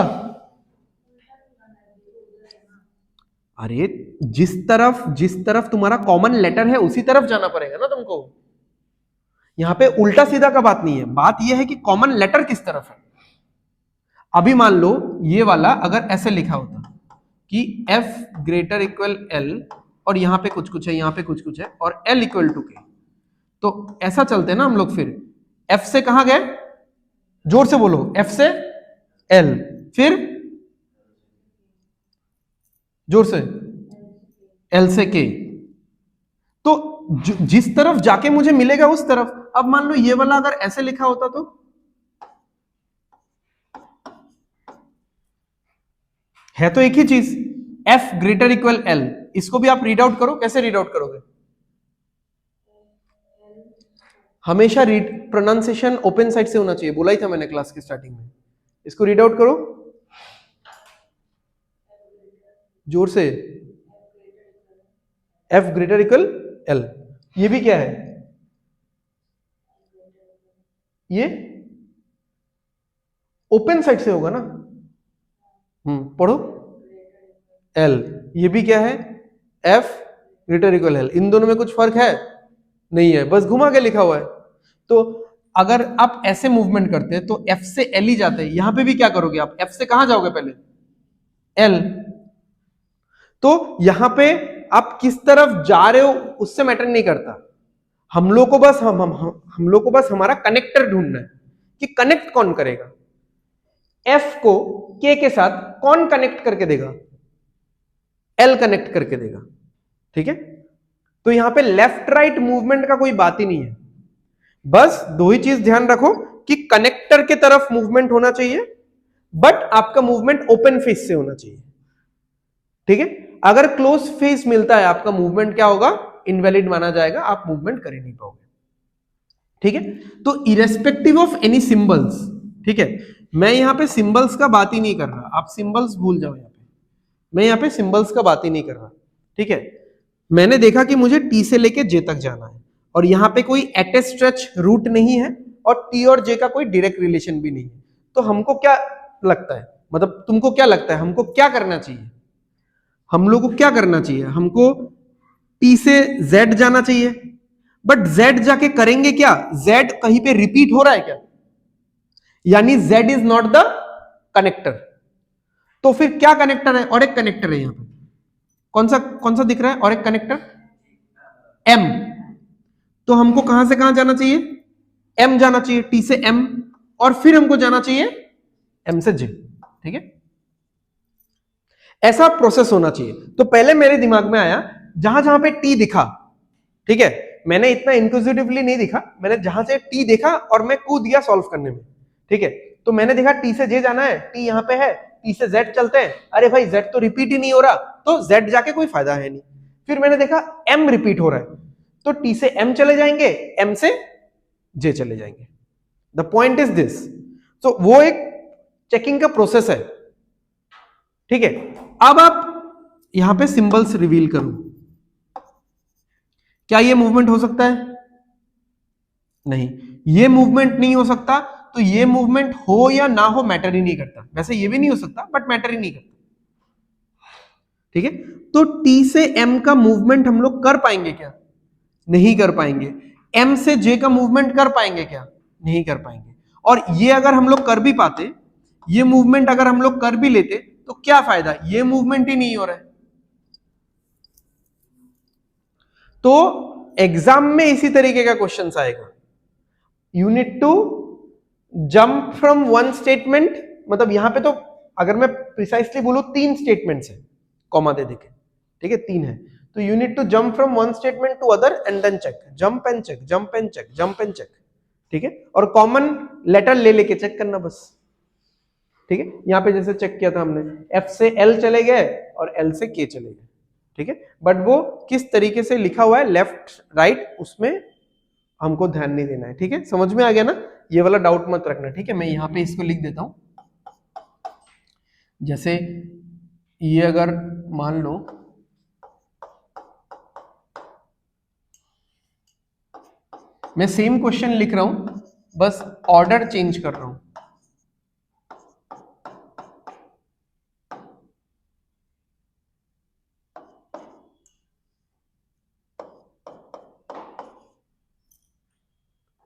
अरे जिस तरफ तुम्हारा कॉमन लेटर है उसी तरफ जाना पड़ेगा ना तुमको। यहां पे उल्टा सीधा का बात नहीं है, बात यह है कि कॉमन लेटर किस तरफ है। अभी मान लो ये वाला अगर ऐसे लिखा होता कि F ग्रेटर इक्वल L, और यहां पे कुछ कुछ है, यहां पे कुछ कुछ है, और L इक्वल टू K, तो ऐसा चलते हैं ना हम लोग। फिर F से कहां गए? जोर से बोलो, F से L, फिर जोर से L से K। तो जिस तरफ जाके मुझे मिलेगा उस तरफ। अब मान लो ये वाला अगर ऐसे लिखा होता तो है तो एक ही चीज, F ग्रेटर इक्वल L। इसको भी आप रीड आउट करो, कैसे रीड आउट करोगे? हमेशा रीड प्रोनाउंसिएशन ओपन साइड से होना चाहिए, बोला ही था मैंने क्लास के स्टार्टिंग में। इसको रीड आउट करो जोर से, F ग्रेटर इक्वल L। ये भी क्या है? ये ओपन साइड से होगा ना। पढ़ो L। ये भी क्या है? F greater equal L। इन दोनों में कुछ फर्क है? नहीं है, बस घुमा के लिखा हुआ है। तो अगर आप ऐसे मूवमेंट करते हैं तो F से L ही जाते हैं। यहां पे भी क्या करोगे आप? F से कहां जाओगे पहले? L। तो यहां पे आप किस तरफ जा रहे हो उससे मैटर नहीं करता। हम लोग को बस हम लोग को बस हमारा कनेक्टर ढूंढना है कि कनेक्ट कौन करेगा। F को K के साथ कौन कनेक्ट करके देगा? L कनेक्ट करके देगा, ठीक है? तो यहां पे लेफ्ट राइट मूवमेंट का कोई बात ही नहीं है। बस दो ही चीज ध्यान रखो कि कनेक्टर के तरफ मूवमेंट होना चाहिए, बट आपका मूवमेंट ओपन फेस से होना चाहिए, ठीक है? अगर क्लोज फेस मिलता है आपका मूवमेंट क्या होगा? इनवैलिड माना जाएगा, आप मूवमेंट कर ही नहीं पाओगे, ठीक है? तो इरेस्पेक्टिव ऑफ एनी सिंबल्स, ठीक है, मैं यहाँ पे सिंबल्स का बात ही नहीं कर रहा, आप सिंबल्स भूल जाओ यहाँ पे, मैं यहाँ पे सिंबल्स का बात ही नहीं कर रहा। ठीक है, मैंने देखा कि मुझे टी से लेके जे तक जाना है और यहाँ पे कोई एट ए स्ट्रेच रूट नहीं है और टी और जे का कोई डायरेक्ट रिलेशन भी नहीं है। तो हमको क्या लगता है, मतलब तुमको क्या लगता है हमको क्या करना चाहिए? हम लोग को क्या करना चाहिए? हमको टी से जेड जाना चाहिए, बट जेड जाके करेंगे क्या? जेड कहीं पे रिपीट हो रहा है क्या? यानी Z is not the connector. तो फिर क्या कनेक्टर है? और एक कनेक्टर है यहाँ पे, कौन सा दिख रहा है? और एक कनेक्टर एम। तो हमको कहां से कहां जाना चाहिए? एम जाना चाहिए, टी से एम, और फिर हमको जाना चाहिए एम से जे। ठीक है, ऐसा प्रोसेस होना चाहिए। तो पहले मेरे दिमाग में आया जहां जहां पे टी दिखा, ठीक है, मैंने इतना इंक्विजिटिवली नहीं दिखा, मैंने जहां से टी देखा और मैं कूद गया सॉल्व करने में। ठीक है, तो मैंने देखा टी से जे जाना है, टी यहां पे है, टी से जेड चलते हैं, अरे भाई जेड तो रिपीट ही नहीं हो रहा, तो जेड जाके कोई फायदा है नहीं। फिर मैंने देखा एम रिपीट हो रहा है, तो टी से एम चले जाएंगे, एम से जे चले जाएंगे। The point is this. तो वो एक चेकिंग का प्रोसेस है। ठीक है, अब आप यहां पे सिंबल्स रिवील करो, क्या ये मूवमेंट हो सकता है? नहीं, ये मूवमेंट नहीं हो सकता। तो ये मूवमेंट हो या ना हो मैटर ही नहीं करता। वैसे ये भी नहीं हो सकता, बट मैटर ही नहीं करता। ठीक है, तो टी से एम का मूवमेंट हम लोग कर पाएंगे क्या? नहीं कर पाएंगे। एम से जे का मूवमेंट कर पाएंगे क्या? नहीं कर पाएंगे। और ये अगर हम लोग कर भी पाते, ये मूवमेंट अगर हम लोग कर भी लेते, तो क्या फायदा? ये मूवमेंट ही नहीं हो रहा है। तो एग्जाम में इसी तरीके का क्वेश्चन आएगा। You need to jump from one statement, मतलब यहां पे तो अगर मैं प्रिसाइसली बोलूं 3 स्टेटमेंट्स है, कॉमा दे देके। ठीक है, 3 है, तो you need to jump from one statement to other and then check, jump and check, jump and check, jump and check. ठीक है, और कॉमन लेटर ले लेके चेक करना बस। ठीक है, यहां पे जैसे चेक किया था हमने, एफ से एल चले गए और एल से के चले गए। ठीक है, बट वो किस तरीके से लिखा हुआ है लेफ्ट राइट, उसमें हमको ध्यान नहीं देना है। ठीक है, समझ में आ गया ना? ये वाला डाउट मत रखना। ठीक है, मैं यहां पे इसको लिख देता हूं, जैसे ये अगर मान लो मैं सेम क्वेश्चन लिख रहा हूं, बस ऑर्डर चेंज कर रहा हूं।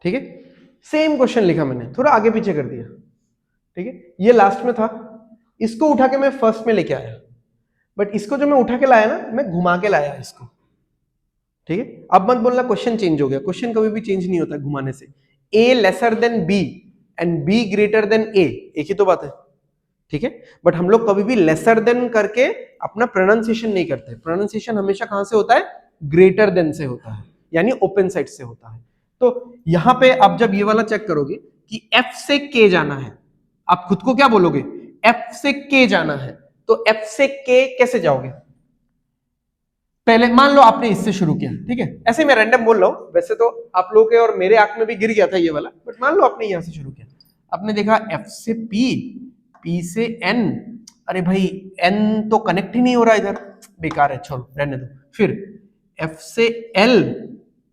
ठीक है, सेम क्वेश्चन लिखा मैंने, थोड़ा आगे पीछे कर दिया। ठीक है, ये लास्ट में था, इसको उठा के मैं फर्स्ट में लेके आया, बट इसको जो मैं उठा के लाया ना, मैं घुमा के लाया इसको। ठीक है, अब मत बोलना क्वेश्चन चेंज हो गया, क्वेश्चन कभी भी चेंज नहीं होता घुमाने से। A lesser than B and B greater than A, एक ही तो बात है। ठीक है, बट हम लोग कभी भी लेसर देन करके अपना प्रोनाउंसिएशन नहीं करते। प्रोनाउंसिएशन हमेशा कहां से होता है? ग्रेटर देन से होता है, यानी ओपन साइड से होता है। तो यहां पे आप जब ये वाला चेक करोगे कि एफ से के जाना है, आप खुद को क्या बोलोगे? एफ से के जाना है, तो एफ से के कैसे जाओगे? पहले मान लो आपने इससे शुरू किया, ठीक है, ऐसे मैं रैंडम बोल रहा हूं, वैसे तो आप लोगों के और मेरे आंख में भी गिर गया था ये वाला, बट मान लो आपने यहां से शुरू किया, आपने देखा एफ से पी, पी से एन, अरे भाई एन तो कनेक्ट ही नहीं हो रहा इधर, बेकार है, छोड़ो रहने दो। फिर एफ से एल,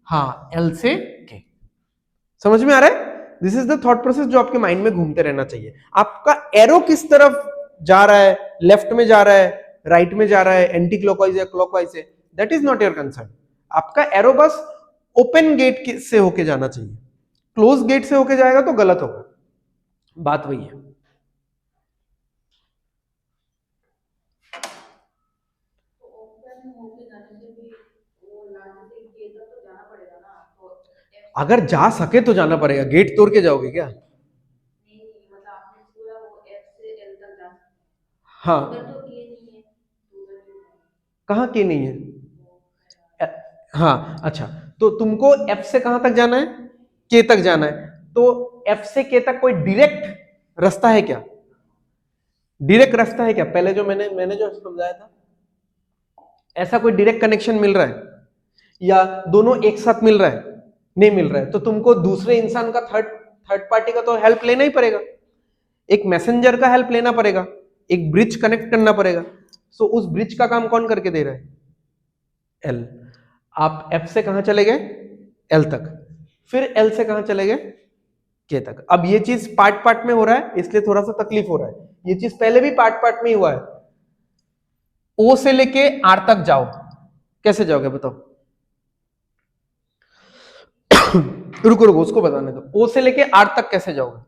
हाँ एल से के। समझ में आ रहा है? This is the thought process जो आपके माइंड में घूमते रहना चाहिए। आपका एरो किस तरफ जा रहा है, लेफ्ट में जा रहा है, राइट में जा रहा है, एंटी क्लॉकवाइज या क्लॉकवाइज है, that is not your concern. आपका एरो बस ओपन गेट से होके जाना चाहिए। क्लोज गेट से होके जाएगा तो गलत होगा, बात वही है। अगर जा सके तो जाना पड़ेगा, गेट तोड़ के जाओगे क्या? हाँ, कहाँ के नहीं है? हाँ अच्छा, तो तुमको एफ से कहां तक जाना है? के तक जाना है, तो एफ से के तक कोई डायरेक्ट रास्ता है क्या? डायरेक्ट रास्ता है क्या? पहले जो मैंने जो समझाया था, ऐसा कोई डायरेक्ट कनेक्शन मिल रहा है या दोनों एक साथ मिल रहा है? नहीं मिल रहा है, तो तुमको दूसरे इंसान का थर्ड पार्टी का तो हेल्प लेना ही पड़ेगा। एक मैसेंजर का हेल्प लेना पड़ेगा, एक ब्रिज कनेक्ट करना पड़ेगा। सो उस ब्रिज का काम कौन करके दे रहा है? एल। आप एफ से कहां चले गए? एल तक, फिर एल से कहां चले गए? के तक। अब ये चीज पार्ट पार्ट में हो रहा है, इसलिए थोड़ा सा तकलीफ हो रहा है। ये चीज पहले भी पार्ट पार्ट में ही हुआ है। ओ से लेके आर तक जाओ, कैसे जाओगे बताओ? रुको रुको, उसको बताने दो। ओ से लेके आर तक कैसे जाओगे?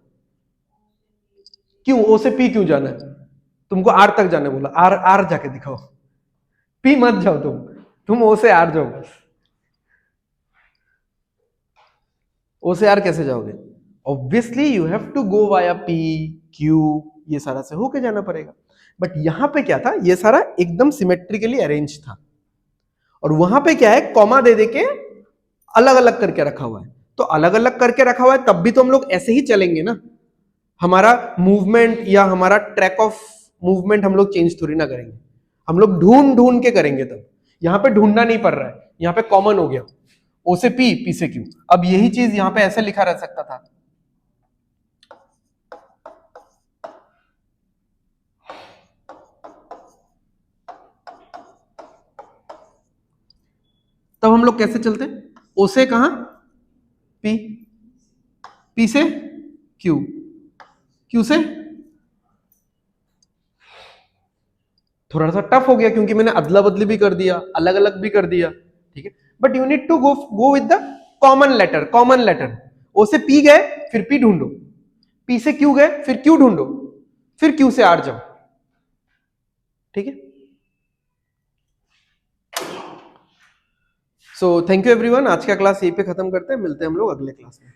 क्यों ओ से पी क्यों जाना है? तुमको आर तक जाने बोला, आर आर जाके दिखाओ। पी मत जाओ, तुम ओ से आर जाओ बस। ओ से आर कैसे जाओगे? Obviously you have to go via P Q, ये सारा से होके जाना पड़ेगा। बट यहां पे क्या था, ये सारा एकदम सिमेट्रिकली अरेंज था, और वहां पे क्या है, कॉमा दे दे के अलग अलग करके रखा हुआ है। तो अलग अलग करके रखा हुआ है, तब भी तो हम लोग ऐसे ही चलेंगे ना। हमारा मूवमेंट या हमारा ट्रैक ऑफ मूवमेंट हम लोग चेंज थोड़ी ना करेंगे, हम लोग ढूंढ ढूंढ के करेंगे। तब यहां पे ढूंढना नहीं पड़ रहा है, यहां पे कॉमन हो गया, ओ से पी, पी से क्यू। अब यही चीज यहां पे ऐसे लिखा रह सकता था, तब हम लोग कैसे चलते? ओ से कहां? पी, पी से क्यू, क्यू से। थोड़ा सा टफ हो गया क्योंकि मैंने अदला बदली भी कर दिया, अलग अलग भी कर दिया, ठीक है। But you need to go with the common letter, common letter. O से पी गए, फिर पी ढूंढो, पी से क्यू गए, फिर क्यू ढूंढो, फिर क्यू से आर जाओ, ठीक है। सो थैंक यू एवरीवन, आज का क्लास यहीं पे खत्म करते हैं, मिलते हैं हम लोग अगले क्लास में।